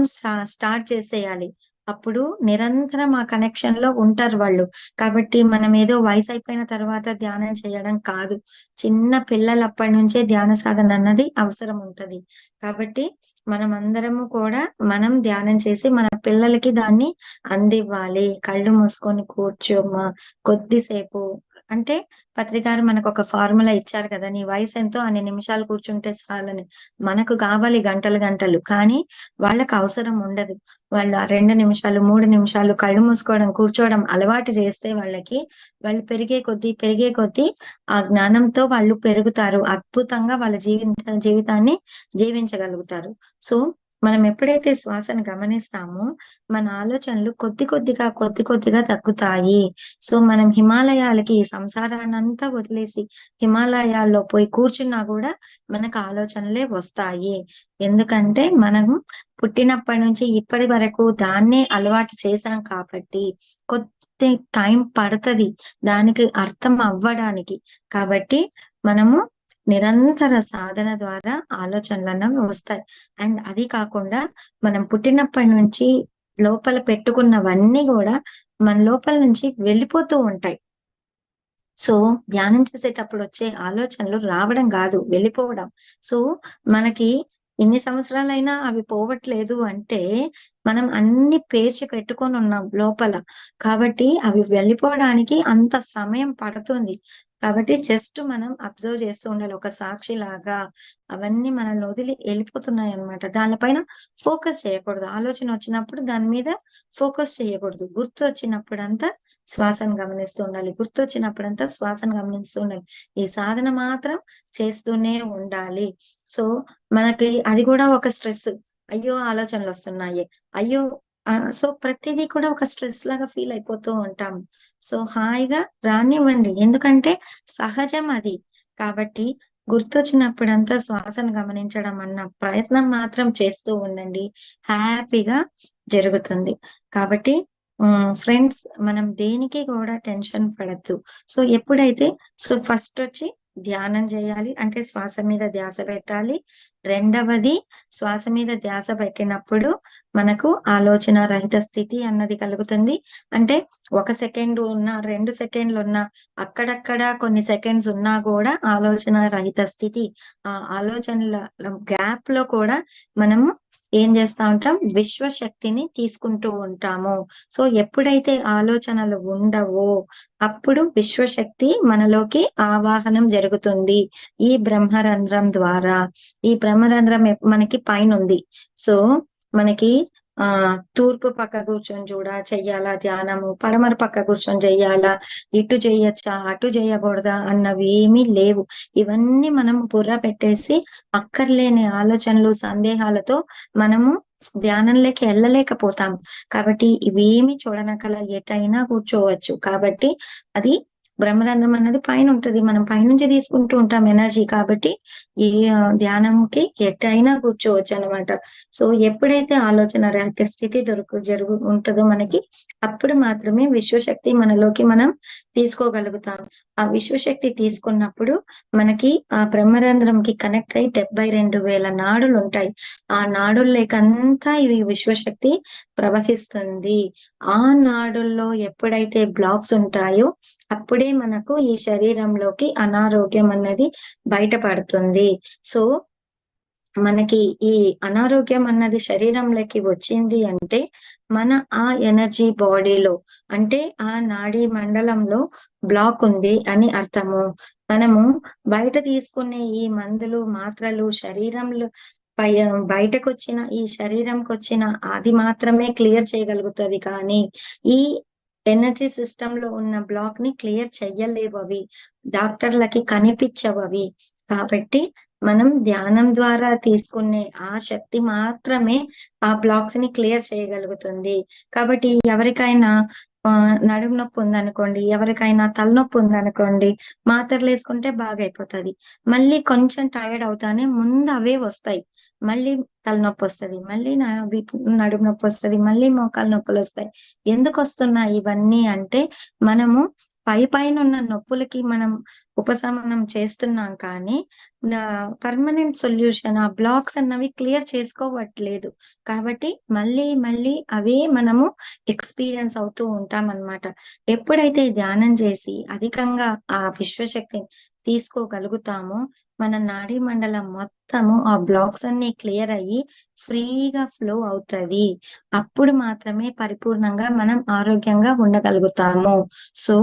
స్టార్ట్ చేసేయాలి. అప్పుడు నిరంతరం ఆ కనెక్షన్ లో ఉంటారు వాళ్ళు. కాబట్టి మనం ఏదో వయసు అయిపోయిన తర్వాత ధ్యానం చేయడం కాదు. చిన్న పిల్లలప్పటి నుంచే ధ్యాన సాధన అన్నది అవసరం ఉంటది. కాబట్టి మనం అందరము కూడా మనం ధ్యానం చేసి మన పిల్లలకి దాన్ని అందివ్వాలి. కళ్ళు మూసుకొని కూర్చోమ్మా కొద్దిసేపు. అంటే పత్రికారు మనకు ఒక ఫార్ములా ఇచ్చారు కదా! నీ వయసెంతో అన్ని నిమిషాలు కూర్చుంటే చాలని. మనకు కావాలి గంటలు గంటలు. కానీ వాళ్ళకి అవసరం ఉండదు. వాళ్ళు ఆ 2 నిమిషాలు, 3 నిమిషాలు కళ్ళు మూసుకోవడం, కూర్చోవడం అలవాటు చేస్తే వాళ్ళకి, వాళ్ళు పెరిగే కొద్దీ ఆ జ్ఞానంతో వాళ్ళు పెరుగుతారు. అద్భుతంగా వాళ్ళ జీవితాన్ని జీవించగలుగుతారు. సో, మనం ఎప్పుడైతే శ్వాసను గమనిస్తామో, మన ఆలోచనలు కొద్ది కొద్దిగా తగ్గుతాయి. సో, మనం హిమాలయాలకి ఈ సంసారాన్నంతా వదిలేసి హిమాలయాల్లో పోయి కూర్చున్నా గూడా మనకు ఆలోచనలే వస్తాయి. ఎందుకంటే మనం పుట్టినప్పటి నుంచి ఇప్పటి వరకు దాన్నే అలవాటు చేశాం కాబట్టి కొద్ది టైం పడతది దానికి అర్థం అవ్వడానికి. కాబట్టి మనము నిరంతర సాధన ద్వారా ఆలోచనలన్నవి వస్తాయి. అండ్ అది కాకుండా మనం పుట్టినప్పటి నుంచి లోపల పెట్టుకున్నవన్నీ గూడా మన లోపల నుంచి వెళ్ళిపోతూ ఉంటాయి. సో, ధ్యానం చేసేటప్పుడు వచ్చే ఆలోచనలు రావడం గాదు, వెళ్ళిపోవడం. సో, మనకి ఇన్ని సంవత్సరాలైనా అవి పోవట్లేదు అంటే, మనం అన్ని పేర్చి పెట్టుకొనున్నాం లోపల. కాబట్టి అవి వెళ్ళిపోవడానికి అంత సమయం పడుతుంది. కాబట్టి జస్ట్ మనం అబ్జర్వ్ చేస్తూ ఉండాలి. ఒక సాక్షిలాగా అవన్నీ మనల్ని వదిలి ఎళ్ళిపోతున్నాయన్నమాట. దానిపైన ఫోకస్ చేయకూడదు. ఆలోచన వచ్చినప్పుడు దాని మీద ఫోకస్ చేయకూడదు. గుర్తొచ్చినప్పుడంతా శ్వాసను గమనిస్తూ ఉండాలి. గుర్తొచ్చినప్పుడంతా శ్వాసను గమనిస్తూ ఉండాలి. ఈ సాధన మాత్రం చేస్తూనే ఉండాలి. సో, మనకి అది కూడా ఒక స్ట్రెస్. అయ్యో! ఆలోచనలొస్తున్నాయి. అయ్యో! సో, ప్రతిదీ కూడా ఒక స్ట్రెస్ లాగా ఫీల్ అయిపోతూ ఉంటాం. సో, హాయిగా రానివ్వండి. ఎందుకంటే సహజం అది. కాబట్టి గుర్తొచ్చినప్పుడంతా శ్వాసను గమనించడం అన్న ప్రయత్నం మాత్రం చేస్తూ ఉండండి. హ్యాపీగా జరుగుతుంది. కాబట్టి ఫ్రెండ్స్ మనం దేనికి కూడా టెన్షన్ పడొద్దు. సో, ఎప్పుడైతే ఫస్టొచ్చి ధ్యానం జేయాలి. అంటే శ్వాస మీద ధ్యాస పెట్టాలి. రెండవది శ్వాస మీద ధ్యాస పెట్టినప్పుడు మనకు ఆలోచన రహిత స్థితి అన్నది కలుగుతుంది. అంటే 1 సెకండ్ ఉన్నా, 2 సెకండ్లున్నా, అక్కడక్కడ కొన్ని సెకండ్స్ ఉన్నా గూడా ఆలోచన రహిత స్థితి. ఆ ఆలోచనల గ్యాప్‌లో కూడా మనము ఏం జేస్తా ఉంటాం, విశ్వశక్తిని తీసుకుంటూ ఉంటాము. సో, ఎప్పుడైతే ఆలోచనలు ఉండవో, అప్పుడు విశ్వశక్తి మనలోకి ఆవాహనం జరుగుతుంది. ఈ బ్రహ్మరంధ్రం ద్వారా. ఈ బ్రహ్మరంధ్రం మనకి పైనుంది. సో, మనకి తూర్పు పక్క కూర్చొని చెయ్యాలా ధ్యానము, పడమర పక్క కూర్చొని చెయ్యాలా, ఇటు చెయ్యొచ్చా, అటు చెయ్యకూడదా అన్నవేమీ లేవు. ఇవన్నీ మనం బుర్ర పెట్టేసి అక్కర్లేని ఆలోచనలు, సందేహాలతో మనము ధ్యానంలోకి ఎళ్ళలేకపోతాం. కాబట్టి ఇవేమి చూడనక్కల ఎటైనా కూర్చోవచ్చు. కాబట్టి అది బ్రహ్మరంధ్రం అన్నది పైనుంటది. మనం పైనుంచి తీసుకుంటూ ఉంటాం ఎనర్జీ. కాబట్టి ఈ ధ్యానంకి ఎటైనా కూర్చోవచ్చనమాట. సో, ఎప్పుడైతే ఆలోచన రహిత స్థితి ఉంటదో మనకి, అప్పుడు మాత్రమే విశ్వశక్తి మనలోకి మనం తీసుకోగలుగుతాం. ఆ విశ్వశక్తి తీసుకున్నప్పుడు మనకి ఆ బ్రహ్మరంధ్రంకి కనెక్ట్ అయ్యి 72,000 నాడులుంటాయి. ఆ నాడుల్లేకంతా ఈ విశ్వశక్తి ప్రవహిస్తుంది. ఆ నాడుల్లో ఎప్పుడైతే బ్లాక్స్ ఉంటాయో, అప్పుడే మనకు ఈ శరీరంలోకి అనారోగ్యం అన్నది బయటపడుతుంది. సో, మనకి ఈ అనారోగ్యం అన్నది శరీరంలోకి వచ్చింది అంటే, మన ఆ ఎనర్జీ బాడీలో అంటే ఆ నాడీ మండలంలో బ్లాక్ ఉంది అని అర్థము. మనము బయట తీసుకునే ఈ మందులు, మాత్రలు శరీరంలో బయటకొచ్చిన ఈ శరీరంకొచ్చిన అది మాత్రమే క్లియర్ చేయగలుగుతది కానీ, ఈ ఎనర్జీ సిస్టమ్‌లో ఉన్న బ్లాక్‌ని క్లియర్ చెయ్యలేవవి. డాక్టర్‌లకి కనిపిచ్చవవి. కాబట్టి మనం ధ్యానం ద్వారా తీసుకునే ఆ శక్తి మాత్రమే ఆ బ్లాక్స్‌ని క్లియర్ చేయగలుగుతుంది. కాబట్టి ఎవరికైనా నడుము నొప్పి ఉందనుకోండి, ఎవరికైనా తలనొప్పి ఉందనుకోండి, మాత్రలేసుకుంటే బాగైపోతది. మళ్ళీ కొంచెం టైర్డ్ అవుతానే ముందు అవే వస్తాయి. మళ్ళీ తలనొప్పొస్తది. మళ్ళీ నడుము నొప్పొస్తది. మళ్ళీ మోకాలు నొప్పులొస్తాయి. ఎందుకొస్తున్నాయి ఇవన్నీ అంటే, మనము పైన ఉన్న నొప్పులకి మనం ఉపశమనం చేస్తున్నాం కానీ పర్మనెంట్ సొల్యూషన్ ఆ బ్లాక్స్ అన్నవి క్లియర్ చేసుకోవట్లేదు. కాబట్టి మళ్ళీ మళ్ళీ అవే మనము ఎక్స్పీరియన్స్ అవుతూ ఉంటాం అన్నమాట. ఎప్పుడైతే ధ్యానం చేసి అధికంగా ఆ విశ్వశక్తిని తీసుకోగలుగుతామో మన నాడీ మండలం మొత్తము ఆ బ్లాక్స్ అన్ని క్లియర్ అయ్యి ఫ్రీగా ఫ్లో అవుతది. అప్పుడు మాత్రమే పరిపూర్ణంగా మనం ఆరోగ్యంగా ఉండగలుగుతాము. సో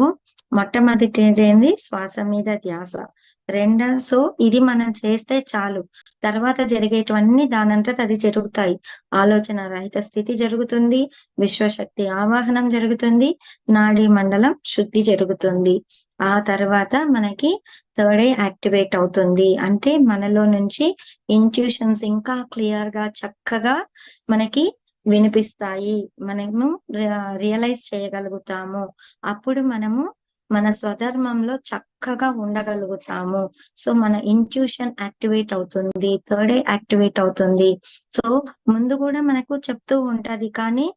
మొట్టమొదటిది శ్వాస మీద ధ్యాస. సో ఇది మనం చేస్తే చాలు. తర్వాత జరిగేటివన్నీ దానంతట అది జరుగుతాయి. ఆలోచన రహిత స్థితి జరుగుతుంది, విశ్వశక్తి ఆవాహనం జరుగుతుంది, నాడీ మండలం శుద్ధి జరుగుతుంది. ఆ తర్వాత మనకి థర్డ్ ఐ యాక్టివేట్ అవుతుంది. అంటే మనలో నుంచి ఇంట్యూషన్స్ ఇంకా క్లియర్ గా చక్కగా మనకి వినిపిస్తాయి. మనము రియలైజ్ చేయగలుగుతాము. అప్పుడు మనము మన స్వధర్మంలో చక్కగా ఉండగలుగుతాము. సో మన ఇంట్యూషన్ యాక్టివేట్ అవుతుంది, థర్డ్ ఐ యాక్టివేట్ అవుతుంది. సో ముందు కూడా మనకు చెప్తూ ఉంటది, కానీ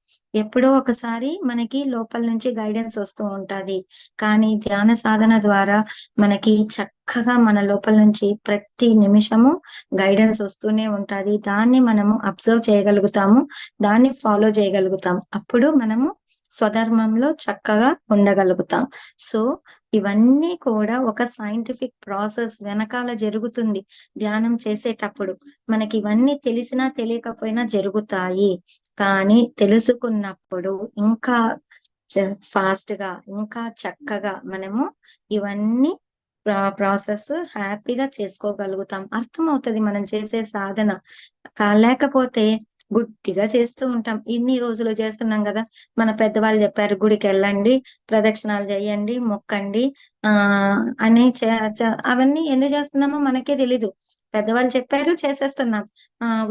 ఎప్పుడో ఒకసారి మనకి లోపల నుంచి గైడెన్స్ వస్తూ ఉంటది. కానీ ధ్యాన సాధన ద్వారా మనకి చక్కగా మన లోపల నుంచి ప్రతి నిమిషము గైడెన్స్ వస్తూనే ఉంటది. దాన్ని మనము అబ్జర్వ్ చేయగలుగుతాము, దాన్ని ఫాలో చేయగలుగుతాం. అప్పుడు మనము స్వధర్మంలో చక్కగా ఉండగలుగుతాం. సో ఇవన్నీ కూడా ఒక సైంటిఫిక్ ప్రాసెస్ వెనకాల జరుగుతుంది. ధ్యానం చేసేటప్పుడు మనకి ఇవన్నీ తెలిసినా తెలియకపోయినా జరుగుతాయి. కానీ తెలుసుకున్నప్పుడు ఇంకా ఫాస్ట్ గా ఇంకా చక్కగా మనము ఇవన్నీ ప్రాసెస్ హ్యాపీగా చేసుకోగలుగుతాం. అర్థమవుతది మనం చేసే సాధన. లేకపోతే గుడ్డిగా చేస్తూ ఉంటాం. ఇన్ని రోజులు చేస్తున్నాం కదా, మన పెద్దవాళ్ళు చెప్పారు గుడికి వెళ్ళండి, ప్రదక్షిణాలు చేయండి, మొక్కండి అని అవన్నీ ఎందుకు చేస్తున్నామో మనకే తెలీదు. పెద్దవాళ్ళు చెప్పారు, చేసేస్తున్నాం.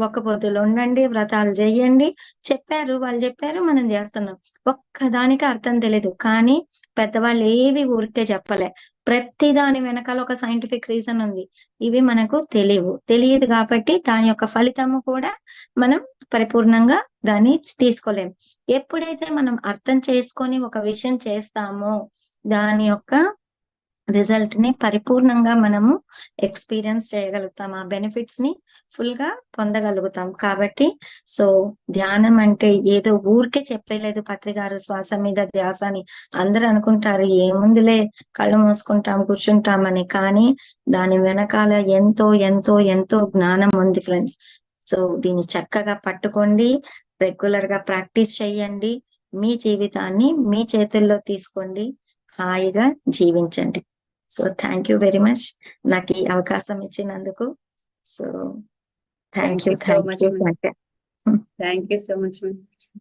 ఒక్క పొద్దులు ఉండండి, వ్రతాలు చెయ్యండి, చెప్పారు, వాళ్ళు చెప్పారు, మనం చేస్తున్నాం. ఒక్కదానికి అర్థం తెలీదు. కానీ పెద్దవాళ్ళు ఏవి ఊరికే చెప్పలే. ప్రతి దాని వెనకాల ఒక సైంటిఫిక్ రీజన్ ఉంది. ఇవి మనకు తెలియదు కాబట్టి దాని యొక్క ఫలితము కూడా మనం పరిపూర్ణంగా దాన్ని తీసుకోలేం. ఎప్పుడైతే మనం అర్థం చేసుకొని ఒక విషయం చేస్తామో దాని యొక్క రిజల్ట్ ని పరిపూర్ణంగా మనము ఎక్స్పీరియన్స్ చేయగలుగుతాం. ఆ బెనిఫిట్స్ ని ఫుల్ గా పొందగలుగుతాం. కాబట్టి సో ధ్యానం అంటే ఏదో ఊరికే చెప్పలేదు పత్రి గారు శ్వాస మీద ధ్యాస అని. అందరూ అనుకుంటారు ఏముందిలే కళ్ళు మూసుకుంటాం కూర్చుంటామని. కానీ దాని వెనకాల ఎంతో ఎంతో ఎంతో జ్ఞానం ఉంది ఫ్రెండ్స్. సో దీన్ని చక్కగా పట్టుకోండి, రెగ్యులర్ గా ప్రాక్టీస్ చేయండి, మీ జీవితాన్ని మీ చేతుల్లో తీసుకోండి, హాయిగా జీవించండి. So thank you very much నాకు ఈ అవకాశం ఇచ్చినందుకు. So thank you so much. Thank you so much.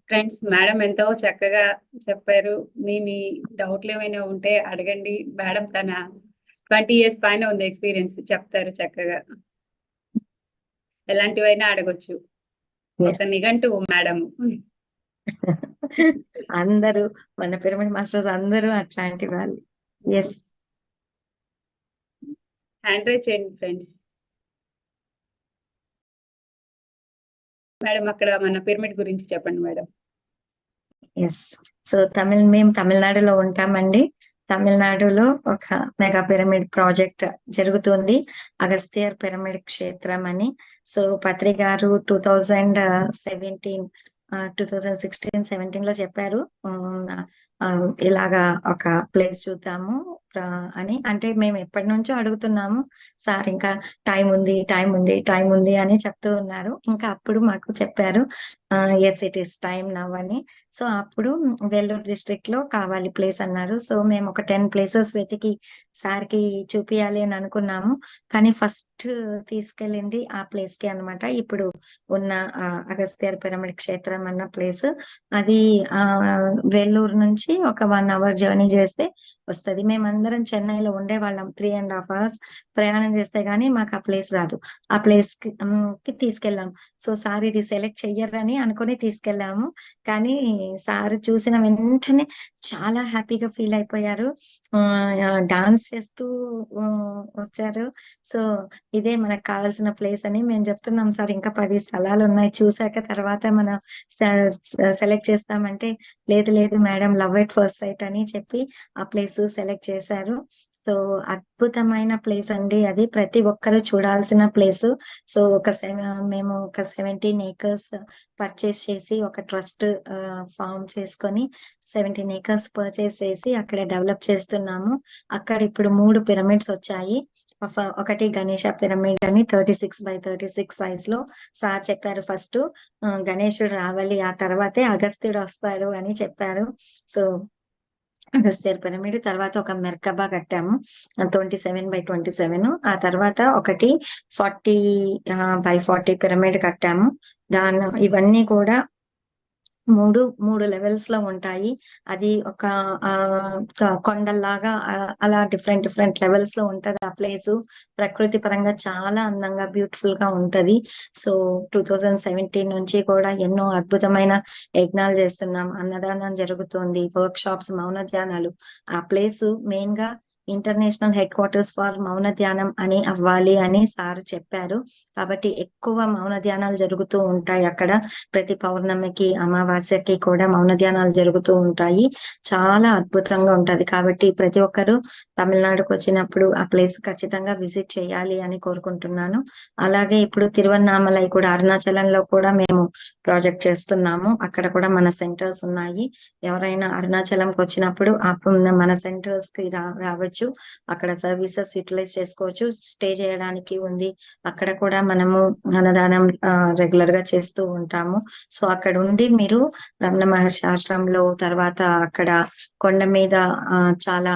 Friends, madam ఎంతో చక్కగా చెప్పారు. మీ డౌట్లు ఏమైనా ఉంటే అడగండి. మేడం తన 20 years పైన ఉంది ఎక్స్పీరియన్స్, చెప్తారు చక్కగా. ఎలాంటివైనా అడగొచ్చు. ఒక నిఘంటువు మేడం. అందరూ మన పిరమిడ్ మాస్టర్స్ అందరూ అట్లాంటి వాళ్ళు. ఎస్, హ్యాండ్ రైజ్ చేయండి ఫ్రెండ్స్. మేడం అక్కడ మన పిరమిడ్ గురించి చెప్పండి మేడం. ఎస్. సో మేము తమిళనాడులో ఉంటామండి. తమిళనాడులో ఒక మెగా పిరమిడ్ ప్రాజెక్ట్ జరుగుతుంది, అగస్త్యర్ పిరమిడ్ క్షేత్రం అని. సో పత్రి గారు 2016-17 లో చెప్పారు ఇలాగా ఒక ప్లేస్ చూద్దాము అని. అంటే మేము ఎప్పటి నుంచో అడుగుతున్నాము, సార్ ఇంకా టైం ఉంది అని చెప్తూ ఉన్నారు. ఇంకా అప్పుడు మాకు చెప్పారు yes it is time now అని. సో అప్పుడు వెల్లూరు డిస్ట్రిక్ట్ లో కావాలి ప్లేస్ అన్నారు. సో మేము ఒక 10 places వెతికి సార్ కి చూపియాలి అని అనుకున్నాము. కానీ ఫస్ట్ తీసుకెళ్ళింది ఆ ప్లేస్ కి అన్నమాట. ఇప్పుడు ఉన్న అగస్త్యర్ పిరమిడ్ క్షేత్రం అన్న ప్లేస్. అది వెల్లూరు నుంచి ఒక 1 hour జర్నీ చేస్తే వస్తది. మేమందరం అందరం చెన్నైలో ఉండేవాళ్ళం. 3.5 hours ప్రయాణం చేస్తే గానీ మాకు ఆ ప్లేస్ రాదు. ఆ ప్లేస్‌కి తీసుకెళ్ళాం. సో, సార్ ఇది సెలెక్ట్ చెయ్యరని అనుకుని తీసుకెళ్ళాము. కానీ సార్ చూసిన వెంటనే చాలా హ్యాపీగా ఫీల్ అయిపోయారు. డాన్స్ చేస్తూ వచ్చారు. సో, ఇదే మనకు కావాల్సిన ప్లేస్ అని మేము చెప్తున్నాం సార్. ఇంకా 10 స్థలాలున్నాయి. చూసాక తర్వాత మనం సె సెలెక్ట్ చేస్తామంటే, లేదు లేదు madam, love at first sight అని చెప్పి ఆ ప్లేస్ సెలెక్ట్ చేశారు. సో, అద్భుతమైన ప్లేస్ అండి అది. ప్రతి ఒక్కరు చూడాల్సిన ప్లేసు. సో, మేము ఒక 17 ఏకర్స్ పర్చేస్ చేసి ఒక ట్రస్ట్ ఫార్మ్ చేసుకొని 17 ఏకర్స్ పర్చేస్ చేసి అక్కడ డెవలప్ చేస్తున్నాము. అక్కడ ఇప్పుడు 3 పిరమిడ్స్ వచ్చాయి. ఒకటి గణేష పిరమిడ్ అని 36x36 సైజ్ లో సార్ చెప్పారు. ఫస్ట్ గణేశుడు రావాలి, ఆ తర్వాతే అగస్త్యుడు వస్తాడు అని చెప్పారు. సో, అగస్త్యర్ పిరమిడ్ తర్వాత ఒక మెర్కబా కట్టాము 27x27. ఆ తర్వాత ఒకటి 40x40 పిరమిడ్ కట్టాము. ఇవన్నీ కూడా మూడు లెవెల్స్ లో ఉంటాయి. అది ఒక కొండల్లాగా అలా డిఫరెంట్ లెవెల్స్ లో ఉంటది ఆ ప్లేసు. ప్రకృతి పరంగా చాలా అందంగా బ్యూటిఫుల్ గా ఉంటది. సో 2017 నుంచి కూడా ఎన్నో అద్భుతమైన యజ్ఞాలు చేస్తున్నాం. అన్నదానం జరుగుతుంది, వర్క్ షాప్స్, మౌన ధ్యానాలు. ఆ ప్లేసు మెయిన్ గా ఇంటర్నేషనల్ హెడ్ క్వార్టర్స్ ఫర్ మౌన ధ్యానం అని అవ్వాలి అని సార్ చెప్పారు. కాబట్టి ఎక్కువ మౌన ధ్యానాలు జరుగుతూ ఉంటాయి అక్కడ. ప్రతి పౌర్ణమికి, అమావాస్యకి కూడా మౌన ధ్యానాలు జరుగుతూ ఉంటాయి. చాలా అద్భుతంగా ఉంటది. కాబట్టి ప్రతి ఒక్కరు తమిళనాడుకు వచ్చినప్పుడు ఆ ప్లేస్ ఖచ్చితంగా విజిట్ చేయాలి అని కోరుకుంటున్నాను. అలాగే ఇప్పుడు తిరువన్నామలై కూడా, అరుణాచలంలో కూడా మేము ప్రాజెక్ట్ చేస్తున్నాము. అక్కడ కూడా మన సెంటర్స్ ఉన్నాయి. ఎవరైనా అరుణాచలంకి వచ్చినప్పుడు మన సెంటర్స్ కి రావచ్చు. అక్కడ సర్వీసెస్ యూటిలైజ్ చేసుకోవచ్చు. స్టే చేయడానికి ఉంది. అక్కడ కూడా మనము అన్నదానం రెగ్యులర్ గా చేస్తూ ఉంటాము. సో అక్కడ ఉండి మీరు రమణ మహర్షి ఆశ్రమంలో, తర్వాత అక్కడ కొండ మీద చాలా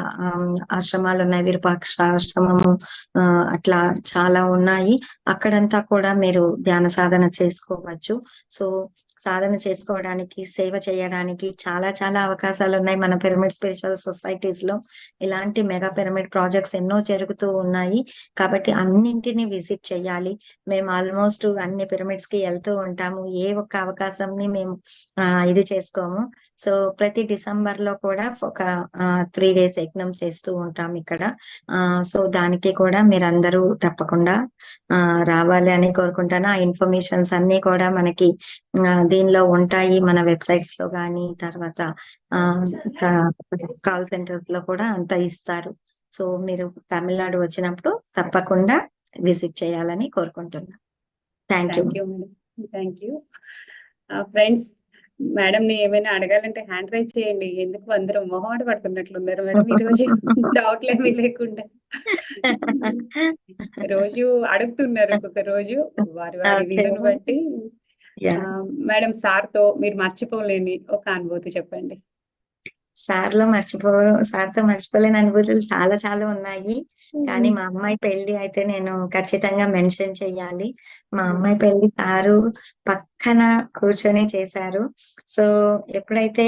ఆశ్రమాలు ఉన్నాయి. విరూపాక్ష ఆశ్రమము, అట్లా చాలా ఉన్నాయి. అక్కడంతా కూడా మీరు ధ్యాన సాధన చేసుకోవచ్చు. సో సాధన చేసుకోవడానికి, సేవ చేయడానికి చాలా అవకాశాలు ఉన్నాయి మన పిరమిడ్ స్పిరిచువల్ సొసైటీస్ లో. ఇలాంటి మెగా పిరమిడ్ ప్రాజెక్ట్స్ ఎన్నో జరుగుతూ ఉన్నాయి. కాబట్టి అన్నింటినీ విజిట్ చేయాలి. మేము ఆల్మోస్ట్ అన్ని పిరమిడ్స్ కి వెళ్తూ ఉంటాము. ఏ ఒక్క అవకాశంని మేము ఇది చేసుకోము. సో ప్రతి డిసెంబర్ లో కూడా ఒక 3 days యజ్ఞం చేస్తూ ఉంటాం ఇక్కడ. సో దానికి కూడా మీరందరూ తప్పకుండా రావాలి అని కోరుకుంటాను. ఆ ఇన్ఫర్మేషన్స్ అన్ని కూడా మనకి దీనిలో ఉంటాయి, మన వెబ్సైట్స్ లో గానీ, తర్వాత కాల్ సెంటర్స్ లో కూడా అంతా ఇస్తారు. సో మీరు తమిళనాడు వచ్చినప్పుడు తప్పకుండా విజిట్ చేయాలని కోరుకుంటున్నాను. Thank you. Thank you. Friends, madam ని ఏమైనా అడగాలంటే హ్యాండ్ రైజ్ చేయండి. ఎందుకు అందరూ మొహమాట పడుతున్నట్లున్నారు మేడం ఈ రోజు? డౌట్లు ఏమీ లేకుండా రోజు అడుగుతున్నారు. ఒక్కొక్క రోజు వారి వీలుని బట్టి. మేడం, సార్ తో మీరు మర్చిపోలేని ఒక అనుభూతి చెప్పండి. సార్తో మర్చిపోలేని అనుభూతులు చాలా ఉన్నాయి. కానీ మా అమ్మాయి పెళ్లి అయితే నేను ఖచ్చితంగా మెన్షన్ చెయ్యాలి. మా అమ్మాయి పెళ్లి సారు పక్కన కూర్చొని చేశారు. సో ఎప్పుడైతే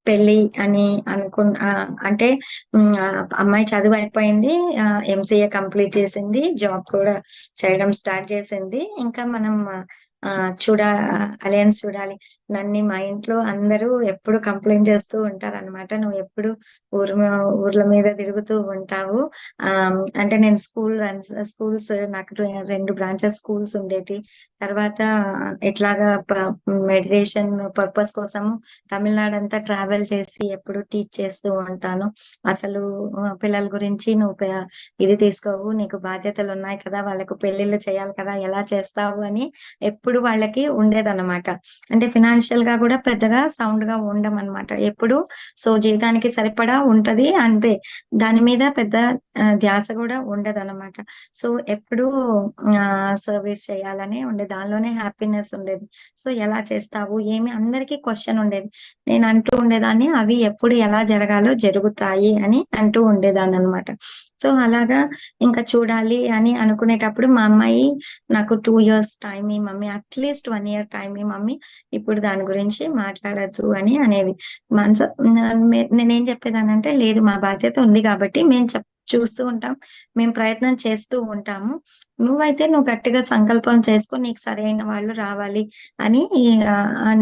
పెళ్లి అని అంటే అమ్మాయి చదువు అయిపోయింది, MCA కంప్లీట్ చేసింది, జాబ్ కూడా చేయడం స్టార్ట్ చేసింది. ఇంకా మనం అలయన్స్ చూడాలి. మా ఇంట్లో అందరూ ఎప్పుడు కంప్లైంట్ చేస్తూ ఉంటారు అనమాట, నువ్వు ఎప్పుడు ఊర్ల మీద తిరుగుతూ ఉంటావు. అంటే నేను స్కూల్స్ నాకు 2 బ్రాంచెస్ స్కూల్స్ ఉండేటి. తర్వాత ఇట్లాగా మెడిటేషన్ పర్పస్ కోసము తమిళనాడు అంతా ట్రావెల్ చేసి ఎప్పుడు టీచ్ చేస్తూ ఉంటాను. అసలు పిల్లల గురించి నువ్వు ఇది తీసుకోవు, నీకు బాధ్యతలు ఉన్నాయి కదా, వాళ్ళకు పెళ్లిళ్ళు చేయాలి కదా, ఎలా చేస్తావు అని ఎప్పుడు వాళ్ళకి ఉండేదన్నమాట. అంటే ఫినాన్షియల్ గా కూడా పెద్దగా సౌండ్ గా ఉండమన్నమాట ఎప్పుడు. సో జీవితానికి సరిపడా ఉంటది అంతే, దాని మీద పెద్ద ధ్యాస కూడా ఉండదన్నమాట. సో ఎప్పుడు సర్వీస్ చేయాలని ఉండే, దానిలోనే హ్యాపీనెస్ ఉండేది. సో ఎలా చేస్తావు ఏమి అందరికీ క్వశ్చన్ ఉండేది. నేను అంటూ ఉండేదాన్ని, అవి ఎప్పుడు ఎలా జరగాలో జరుగుతాయి అని అంటూ ఉండేదాన్ని అనమాట. సో అలాగా ఇంకా చూడాలి అని అనుకునేటప్పుడు మా అమ్మాయి నాకు 2 years time mummy, at least 1 year time mummy, ఇప్పుడు దాని గురించి మాట్లాడద్దు అని అనేది. మనస నేనేం చెప్పేదానంటే, లేదు మా బాధ్యత ఉంది కాబట్టి మేము చూస్తూ ఉంటాం, మేము ప్రయత్నం చేస్తూ ఉంటాము. నువ్వు గట్టిగా సంకల్పం చేసుకో, నీకు సరైన వాళ్ళు రావాలి అని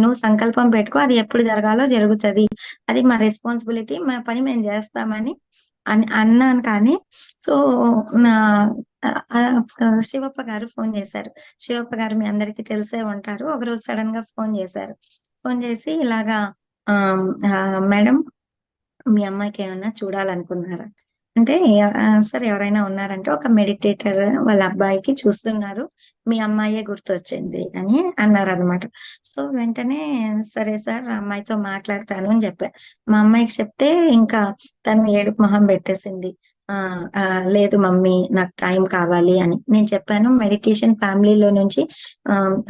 నువ్వు సంకల్పం పెట్టుకో, అది ఎప్పుడు జరగాలో జరుగుతది. అది మా రెస్పాన్సిబిలిటీ, మా పని మేము చేస్తామని అన్నాను. కానీ సో నా శివప్ప గారు ఫోన్ చేశారు. శివప్ప గారు మీ అందరికీ తెలిసే ఉంటారు. ఒకరోజు సడన్ గా ఫోన్ చేశారు. ఫోన్ చేసి ఇలాగా మేడం, మీ అమ్మాయికి ఏమన్నా చూడాలనుకున్నారా అంటే, సార్ ఎవరైనా ఉన్నారంటే, ఒక మెడిటేటర్ వాళ్ళ అబ్బాయికి చూస్తున్నారు, మీ అమ్మాయే గుర్తొచ్చింది అని అన్నారనమాట. సో వెంటనే సరే సార్, ఆ అమ్మాయితో మాట్లాడతాను అని చెప్పా. మా అమ్మాయికి చెప్తే ఇంకా తను ఏడుపు మొహం పెట్టేసింది. ఆ ఆ లేదు మమ్మీ, నాకు టైం కావాలి అని. నేను చెప్పాను, మెడిటేషన్ ఫ్యామిలీలో నుంచి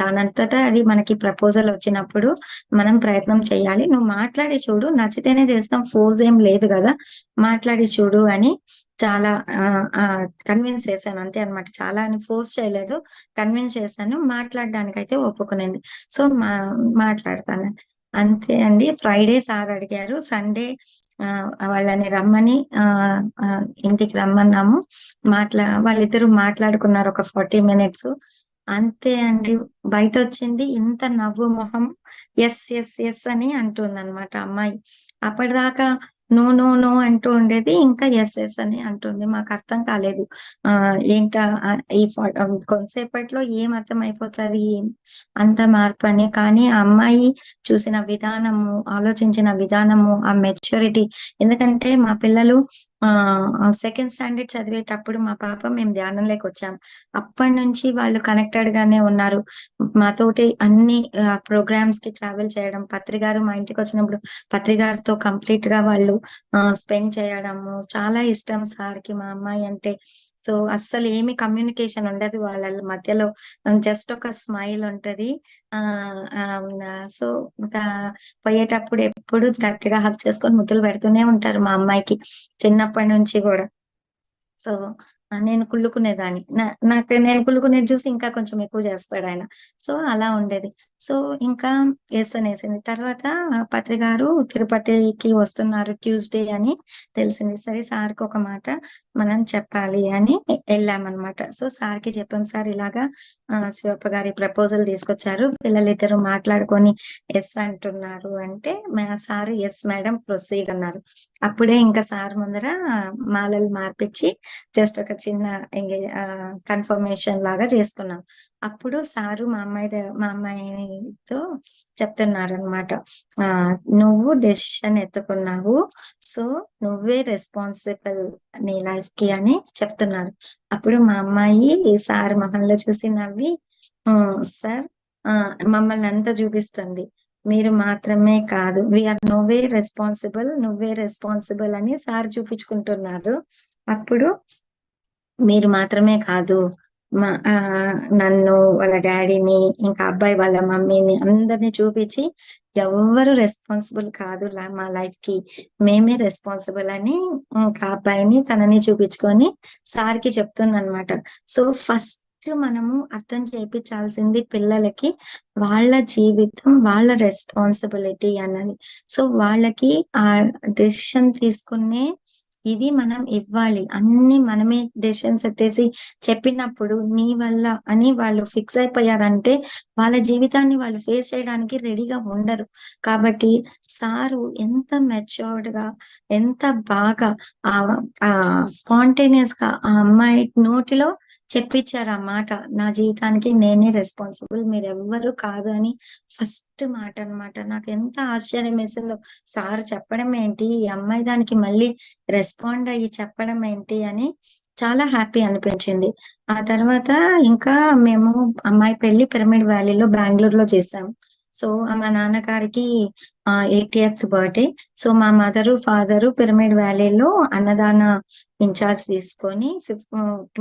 దానంతటా అది మనకి ప్రపోజల్ వచ్చినప్పుడు మనం ప్రయత్నం చేయాలి. నువ్వు మాట్లాడి చూడు, నచ్చితేనే చేస్తాం, ఫోర్స్ ఏం లేదు కదా, మాట్లాడి చూడు అని చాలా కన్విన్స్ చేశాను. అంతే అన్నమాట. చాలా అని ఫోర్స్ చేయలేదు, కన్విన్స్ చేశాను. మాట్లాడడానికైతే ఒప్పుకునేది. సో మాట్లాడతాను అంతే అండి. ఫ్రైడే సార్ అడిగారు, సండే వాళ్ళని రమ్మని ఇంటికి రమ్మన్నాము. వాళ్ళిద్దరూ మాట్లాడుకున్నారు ఒక 40 మినిట్స్. అంతే అండి. బయట వచ్చింది ఇంత నవ్వు మొహం. ఎస్ ఎస్ ఎస్ అని అంటుందన్నమాట అమ్మాయి. అప్పటిదాకా నో నో నో అంటూ ఉండేది, ఇంకా ఎస్ ఎస్ అని అంటుంది. మాకు అర్థం కాలేదు ఏంటా ఈ కొంతసేపట్లో ఏం అర్థం అయిపోతుంది అంత మార్పు అని. కానీ ఆ అమ్మాయి చూసిన విధానము, ఆలోచించిన విధానము, ఆ మెచ్యూరిటీ. ఎందుకంటే మా పిల్లలు సెకండ్ స్టాండర్డ్ చదివేటప్పుడు మా పాప మేము ధ్యానంలోకి వచ్చాం. అప్పటి నుంచి వాళ్ళు కనెక్టెడ్ గానే ఉన్నారు మాతోటి. అన్ని ప్రోగ్రామ్స్ కి ట్రావెల్ చేయడం, పత్రిగారు మా ఇంటికి వచ్చినప్పుడు పత్రిగారితో కంప్లీట్ గా వాళ్ళు స్పెండ్ చేయడము చాలా ఇష్టం సార్ కి మా అమ్మాయి అంటే. సో అస్సలు ఏమి కమ్యూనికేషన్ ఉండదు వాళ్ళ మధ్యలో, జస్ట్ ఒక స్మైల్ ఉంటది. సో ఇంకా పోయేటప్పుడు ఎప్పుడు గట్టిగా హక్ చేసుకొని ముద్దులు పెడుతూనే ఉంటారు మా అమ్మాయికి చిన్నప్పటి నుంచి కూడా. సో నేను కుళ్ళుకునేదాన్ని. నేను కుళ్ళుకునేది చూసి ఇంకా కొంచెం ఎక్కువ చేస్తాడు ఆయన. సో అలా ఉండేది. సో ఇంకా ఎస్ అనేసింది. తర్వాత పత్రిగారు తిరుపతికి వస్తున్నారు ట్యూస్డే అని తెలిసింది. సరే సార్కి ఒక మాట మనం చెప్పాలి అని వెళ్ళామన్నమాట. సో సార్కి చెప్పాం, సార్ ఇలాగా శివప్ప గారి ప్రపోజల్ తీసుకొచ్చారు, పిల్లలిద్దరు మాట్లాడుకొని ఎస్ అంటున్నారు అంటే, సార్ ఎస్ మేడం ప్రొసీడ్ అన్నారు. అప్పుడే ఇంకా సార్ ముందర మాలలు మార్పించి జస్ట్ ఒక చిన్న కన్ఫర్మేషన్ లాగా చేసుకున్నాం. అప్పుడు సారు మా అమ్మాయితో చెప్తున్నారు అనమాట, నువ్వు డెసిషన్ ఎత్తుకున్నావు, సో నువ్వే రెస్పాన్సిబుల్ నీ లైఫ్ కి అని చెప్తున్నారు. అప్పుడు మా అమ్మాయి సార్ మొహంలో చూసి నవ్వి, సార్ మమ్మల్ని అంతా చూపిస్తుంది, మీరు మాత్రమే కాదు, వీఆర్ నువ్వే రెస్పాన్సిబుల్ అని సార్ చూపించుకుంటున్నారు. అప్పుడు మీరు మాత్రమే కాదు, నన్ను, వాళ్ళ డాడీని, ఇంకా అబ్బాయి వాళ్ళ మమ్మీని అందరినీ చూపించి, ఎవ్వరు రెస్పాన్సిబుల్ కాదు మా లైఫ్ కి, మేమే రెస్పాన్సిబుల్ అని ఇంకా అబ్బాయిని తనని చూపించుకొని సార్ కి చెప్తుంది అనమాట. సో ఫస్ట్ మనము అర్థం చేయించాల్సింది పిల్లలకి వాళ్ళ జీవితం వాళ్ళ రెస్పాన్సిబిలిటీ అన్నది. సో వాళ్ళకి ఆ డెసిషన్ తీసుకునే ఇది మనం ఇవ్వాలి. అన్ని మనమే డెసిషన్స్ ఎత్తేసి చెప్పినప్పుడు నీ వల్ల అని వాళ్ళు ఫిక్స్ అయిపోయారంటే వాళ్ళ జీవితాన్ని వాళ్ళు ఫేస్ చేయడానికి రెడీగా ఉండరు. కాబట్టి సారు ఎంత మెచ్యూర్డ్ గా, ఎంత బాగా స్పాంటేనియస్ గా ఆ అమ్మాయి నోటిలో చెప్పించారు ఆ మాట, నా జీవితానికి నేనే రెస్పాన్సిబుల్, మీరెవ్వరు కాదు అని. ఫస్ట్ మాట అన్నమాట. నాకు ఎంత ఆశ్చర్యం వేసిందో, సార్ చెప్పడం ఏంటి, ఈ అమ్మాయి దానికి మళ్ళీ రెస్పాండ్ అయ్యి చెప్పడం ఏంటి అని చాలా హ్యాపీ అనిపించింది. ఆ తర్వాత ఇంకా మేము అమ్మాయి పెళ్లి పిరమిడ్ వ్యాలీలో బెంగళూరులో చేసాం. సో మా నాన్నగారికి 80th బర్త్డే. సో మా మదరు ఫాదరు పిరమిడ్ వ్యాలీలో అన్నదాన ఇన్ఛార్జ్ తీసుకొని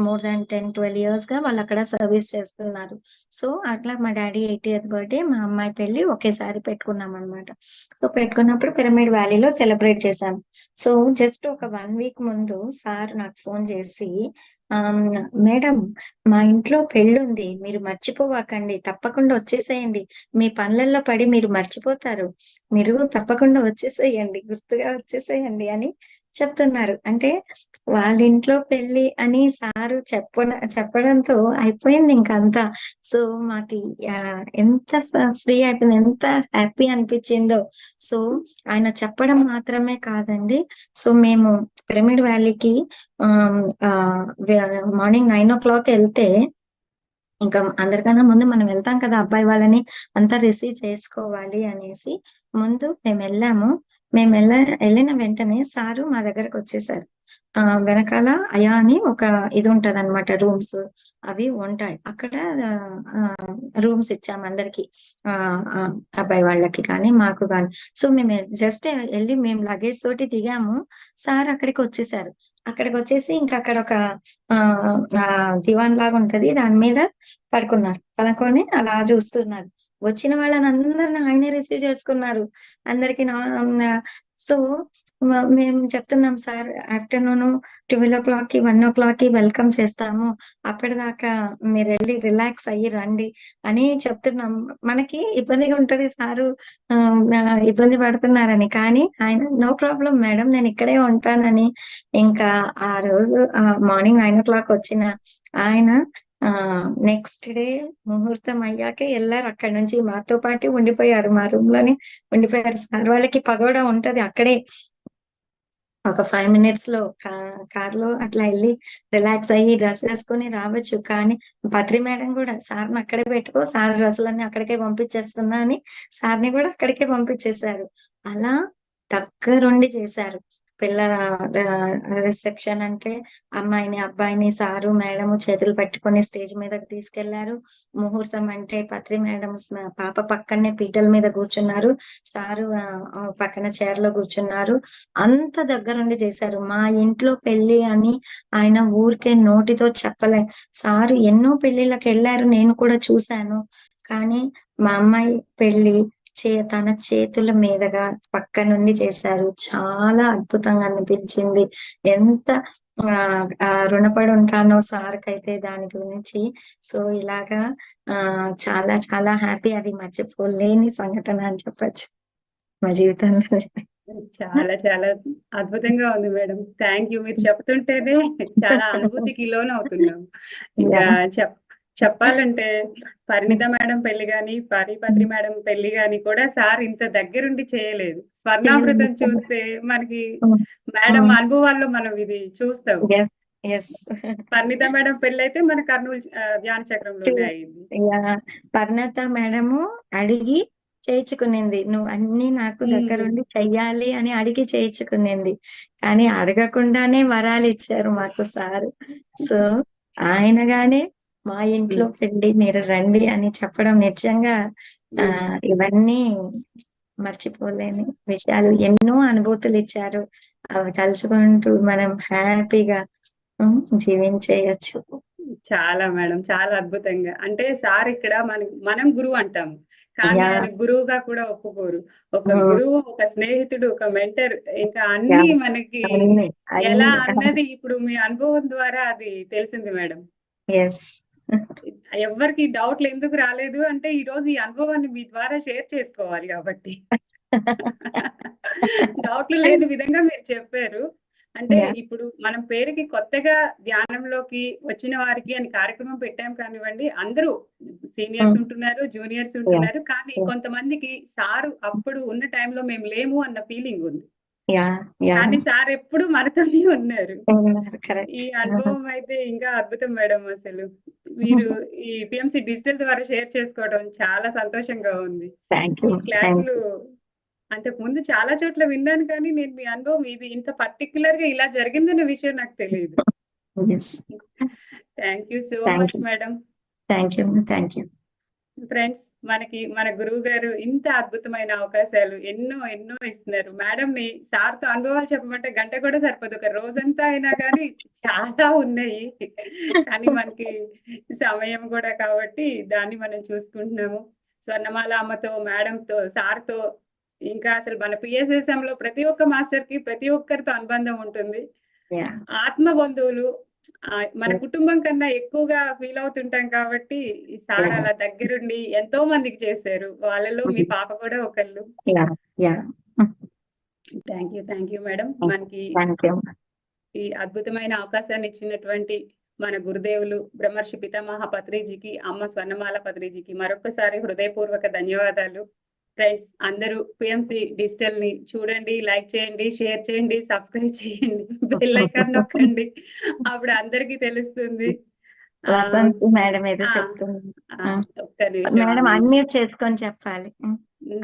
మోర్ దాన్ 10-12 ఇయర్స్ గా వాళ్ళు అక్కడ సర్వీస్ చేస్తున్నారు. సో అట్లా మా డాడీ 80th బర్త్డే, మా అమ్మాయి పెళ్లి ఒకేసారి పెట్టుకున్నాం అనమాట. సో పెట్టుకున్నప్పుడు పిరమిడ్ వ్యాలీలో సెలబ్రేట్ చేశాం. సో జస్ట్ ఒక 1 వీక్ ముందు సార్ నాకు ఫోన్ చేసి, మేడం, మా ఇంట్లో పెళ్ళుంది, మీరు మర్చిపోవాకండి, తప్పకుండా వచ్చేసేయండి, మీ పనులలో పడి మీరు మర్చిపోతారు, మీరు తప్పకుండా వచ్చేసేయండి, గుర్తుగా వచ్చేసేయండి అని చెప్తున్నారు. అంటే వాళ్ళ ఇంట్లో పెళ్లి అని సారు చెప్పడంతో అయిపోయింది ఇంక అంతా. సో మాకి ఎంత ఫ్రీ అయిపోయింది, ఎంత హ్యాపీ అనిపించిందో. సో ఆయన చెప్పడం మాత్రమే కాదండి. సో మేము పిరమిడ్ వ్యాలీకి మార్నింగ్ 9 o'clock వెళ్తే, ఇంకా అందరికన్నా ముందు మనం వెళ్తాం కదా అబ్బాయి వాళ్ళని అంతా రిసీవ్ చేసుకోవాలి అనేసి ముందు మేము వెళ్ళాము. మేము వెళ్ళిన వెంటనే సారు మా దగ్గరకు వచ్చేసారు. వెనకాల అయా అని ఒక ఇది ఉంటది అనమాట, రూమ్స్ అవి ఉంటాయి అక్కడ. రూమ్స్ ఇచ్చాము అందరికి, అబ్బాయి వాళ్ళకి కానీ మాకు కానీ. సో మేము జస్ట్ వెళ్ళి మేము లగేజ్ తోటి దిగాము, సార్ అక్కడికి వచ్చేసారు. అక్కడికి వచ్చేసి ఇంకా అక్కడ ఒక దివాన్ లాగా ఉంటది, దాని మీద పడుకొని అలా చూస్తున్నారు. వచ్చిన వాళ్ళని అందరిని ఆయనే రిసీవ్ చేసుకున్నారు అందరికి. సో మేము చెప్తున్నాం, సార్ ఆఫ్టర్నూన్ 12 o'clock కి 1 o'clock కి వెల్కమ్ చేస్తాము, అప్పటిదాకా మీరు వెళ్ళి రిలాక్స్ అయ్యి రండి అని చెప్తున్నాం. మనకి ఇబ్బందిగా ఉంటది, సారు ఇబ్బంది పడుతున్నారని, కానీ ఆయన నో ప్రాబ్లం మేడం, నేను ఇక్కడే ఉంటానని. ఇంకా ఆ రోజు మార్నింగ్ 9 o'clock వచ్చిన ఆయన నెక్స్ట్ డే ముహూర్తం అయ్యాకే వెళ్ళారు. అక్కడి నుంచి మాతో పాటు ఉండిపోయారు, మా రూమ్ లోనే ఉండిపోయారు. సార్ వాళ్ళకి పగోడా ఉంటది అక్కడే, ఒక 5 minutes లో కార్ లో అట్లా వెళ్ళి రిలాక్స్ అయ్యి డ్రెస్ వేసుకొని రావచ్చు. కానీ పత్రి మేడం కూడా సార్ని అక్కడే పెట్టుకో, సార్ డ్రెస్సులన్నీ అక్కడికే పంపించేస్తున్నా అని సార్ని కూడా అక్కడికే పంపించేశారు. అలా దగ్గరుండి చేశారు. పిల్లల రిసెప్షన్ అంటే అమ్మాయిని అబ్బాయిని సారు మేడము చేతులు పట్టుకొని స్టేజ్ మీదకి తీసుకెళ్లారు. ముహూర్తం అంటే పత్రి మేడం పాప పక్కనే పీటల మీద కూర్చున్నారు, సారు పక్కన చైర్ లో కూర్చున్నారు. అంత దగ్గరుండి చేశారు. మా ఇంట్లో పెళ్లి అని ఆయన ఊరికే నోటితో చెప్పలే. సారు ఎన్నో పెళ్లిళ్ళకి వెళ్ళారు, నేను కూడా చూశాను. కానీ మా అమ్మాయి పెళ్లి తన చేతుల మీదుగా పక్క నుండి చేశారు. చాలా అద్భుతంగా అనిపించింది. ఎంత రుణపడి ఉంటానో సార్కి అయితే దాని గురించి. సో ఇలాగా చాలా చాలా హ్యాపీ, అది మర్చిపోలేని సంఘటన అని చెప్పచ్చు మా జీవితంలో. చాలా చాలా అద్భుతంగా ఉంది మేడం. Thank you. మీరు చెప్తుంటేనే చాలా అనుభూతికి లోనవుతున్నాం. ఇంకా చెప్పాలంటే పరిణిత మేడం పెళ్లి గాని, పత్రి మేడం పెళ్లి గాని కూడా సార్ ఇంత దగ్గరుండి చేయలేదు. స్వర్ణామృతం చూస్తే మనకి మేడం అనుభవాల్లో మనం ఇది చూస్తాం. పరిణిత మేడం పెళ్లి అయితే మన కర్నూలు ధ్యాన చక్రంలోనే అయింది. పరిణిత మేడము అడిగి చేయించుకునింది, నువ్వు అన్ని నాకు దగ్గరుండి చెయ్యాలి అని అడిగి చేయించుకునింది. కానీ అడగకుండానే వరాలు ఇచ్చారు మాకు సారు. సో ఆయనగానే మా ఇంట్లో పెళ్లి మీరు రండి అని చెప్పడం నిజంగా ఇవన్నీ మర్చిపోలేని విషయాలు. ఎన్నో అనుభూతులు ఇచ్చారు, అవి తలుచుకుంటూ మనం హ్యాపీగా జీవించేయచ్చు. చాలా మేడం, చాలా అద్భుతంగా. అంటే సార్ ఇక్కడ మనం గురువు అంటాము, కానీ ఆయన గురువుగా కూడా ఒప్పుకోరు. ఒక గురువు, ఒక స్నేహితుడు, ఒక మెంటర్, ఇంకా అన్ని మనకి ఎలా అన్నది ఇప్పుడు మీ అనుభవం ద్వారా అది తెలిసింది మేడం. ఎవరికి డౌట్లు ఎందుకు రాలేదు అంటే ఈ రోజు ఈ అనుభవాన్ని మీ ద్వారా షేర్ చేసుకోవాలి కాబట్టి. డౌట్లు లేని విధంగా మీరు చెప్పారు. అంటే ఇప్పుడు మనం పేరుకి కొత్తగా ధ్యానంలోకి వచ్చిన వారికి అని కార్యక్రమం పెట్టాం కానివ్వండి, అందరూ సీనియర్స్ ఉంటున్నారు, జూనియర్స్ ఉంటున్నారు. కానీ కొంతమందికి సారు అప్పుడు ఉన్న టైంలో మేము లేము అన్న ఫీలింగ్ ఉంది. కానీ సార్ ఎప్పుడు మనతోనే ఉన్నారు. ఈ అనుభవం అయితే ఇంకా అద్భుతం మేడం. అసలు మీరు ఈ పిఎంసి డిజిటల్ ద్వారా షేర్ చేసుకోవడం చాలా సంతోషంగా ఉంది. ఈ క్లాసులు అంతకు ముందు చాలా చోట్ల విన్నాను, కానీ నేను మీ అనుభవం ఇది ఇంత పర్టిక్యులర్ గా ఇలా జరిగిందనే విషయం నాకు తెలియదు. Thank you so much madam. Thank you. Friends, మన గురువు గారు ఇంత అద్భుతమైన అవకాశాలు ఎన్నో ఎన్నో ఇస్తున్నారు. మేడంని సార్తో అనుభవాలు చెప్పమంటే గంట కూడా సరిపోదు. ఒక రోజంతా అయినా కానీ చాలా ఉన్నాయి. కానీ మనకి సమయం కూడా కాబట్టి దాన్ని మనం చూసుకుంటున్నాము. స్వర్ణమాల అమ్మతో, మేడంతో, సార్తో, ఇంకా అసలు మన పిఎస్ఎస్ఎంలో ప్రతి ఒక్క మాస్టర్‌కి ప్రతి ఒక్కరితో అనుబంధం ఉంటుంది. యాహ్! ఆత్మ బంధువులు మన కుటుంబం కన్నా ఎక్కువగా ఫీల్ అవుతుంటాం కాబట్టి, ఈ సార్ Yes. అలా దగ్గరుండి ఎంతో మందికి చేశారు. వాళ్ళలో మీ పాప కూడా ఒకళ్ళు. Yeah! Yeah! Thank you madam. మనకి థాంక్ యూ. ఈ అద్భుతమైన అవకాశాన్ని ఇచ్చినటువంటి మన గురుదేవులు బ్రహ్మర్షి పితామహ పత్రిజీకి, అమ్మ స్వర్ణమాల పత్రిజీకి మరొక్కసారి హృదయపూర్వక ధన్యవాదాలు. ఫ్రెండ్స్, అందరూ పిఎంసి డిజిటల్ ని చూడండి, లైక్ చేయండి, షేర్ చేయండి, సబ్స్క్రైబ్ చేయండి, బెల్ ఐకాన్ నొక్కండి. అప్పుడు అందరికీ తెలుస్తుంది. వసంతి మేడం ఏదో ఆ, చెప్తుంది. ఒక్క నిమిషం మేడం అన్మ్యూట్ చేసుకొని చెప్పాలి.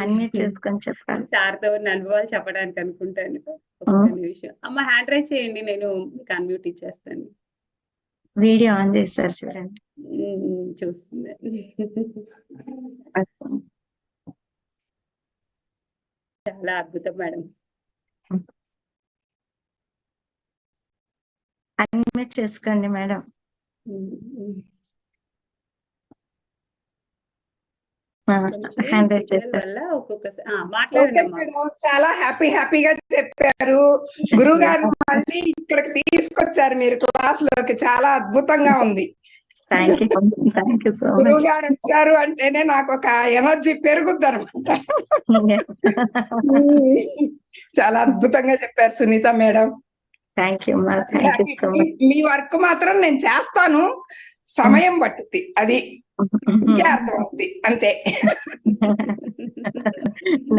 అన్మ్యూట్ చేసుకొని చెప్పాలి. సార్తో ఉన్న అనుభవాలు చెప్పడానికి అనుకుంటాను. ఒక్క నిమిషం అమ్మ, హ్యాండ్ రైజ్ చేయండి, నేను మీకు అన్మ్యూట్ ఇచ్చేస్తాను. వీడియో ఆన్ చేస్తారు చూడండి. చూస్తుంది. చాలా అద్భుతం మేడం. అన్మ్యూట్ చేసుకోండి మేడం. హ్యాండ్ రైజ్ చేస్తారు. వల్ల ఒక్కొక్కసారి ఓకే మాట్లాడండి. మేడం, చాలా హ్యాపీగా చెప్పారు. గురువు గారు మళ్ళీ ఇక్కడికి తీసుకొచ్చారు మీరు క్లాస్ లోకి, చాలా అద్భుతంగా ఉంది. థ్యాంక్ యూ సో గురువు మచ్. గారు వచ్చారు అంటేనే నాకు ఒక ఎనర్జీ పెరుగుద్ది అనమాట. చాలా అద్భుతంగా చెప్పారు సునీత మేడం. థ్యాంక్ యూ మా. Thank you so much. Me work మాత్రం నేను చేస్తాను, సమయం పట్టుద్ది, అది ఇంకే అర్థం అవుతుంది అంతే.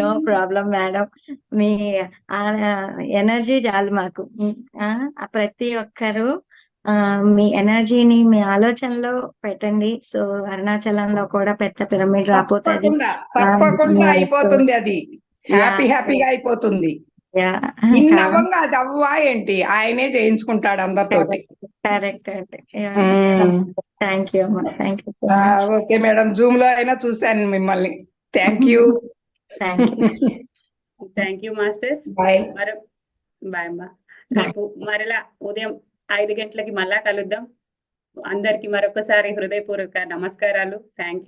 No problem madam. మీ ఎనర్జీ చాలు మాకు. ప్రతి ఒక్కరు మీ ఎనర్జీని మీ ఆలోచనలో పెట్టండి. సో అరుణాచలంలో కూడా పెద్ద పిరమిడ్ రాబోతుంది. తప్పకుండా అయిపోతుంది, అది హ్యాపీగా అయిపోతుంది. ఇన్ని అవ్వంగా అది అవ్వా ఏంటి, ఆయనే చేయించుకుంటాడు అందరితోటి. కరెక్ట్. థ్యాంక్ యూ అమ్మా. Thank you. Okay madam, zoom లో అయినా చూశాను మిమ్మల్ని. Thank you. Thank you masters. Bye. Bye అమ్మా. రేపు మరలా ఉదయం 5 గంటలకి మళ్ళా కలుద్దాం. అందరికి మరొకసారి హృదయపూర్వక నమస్కారాలు. Thank you.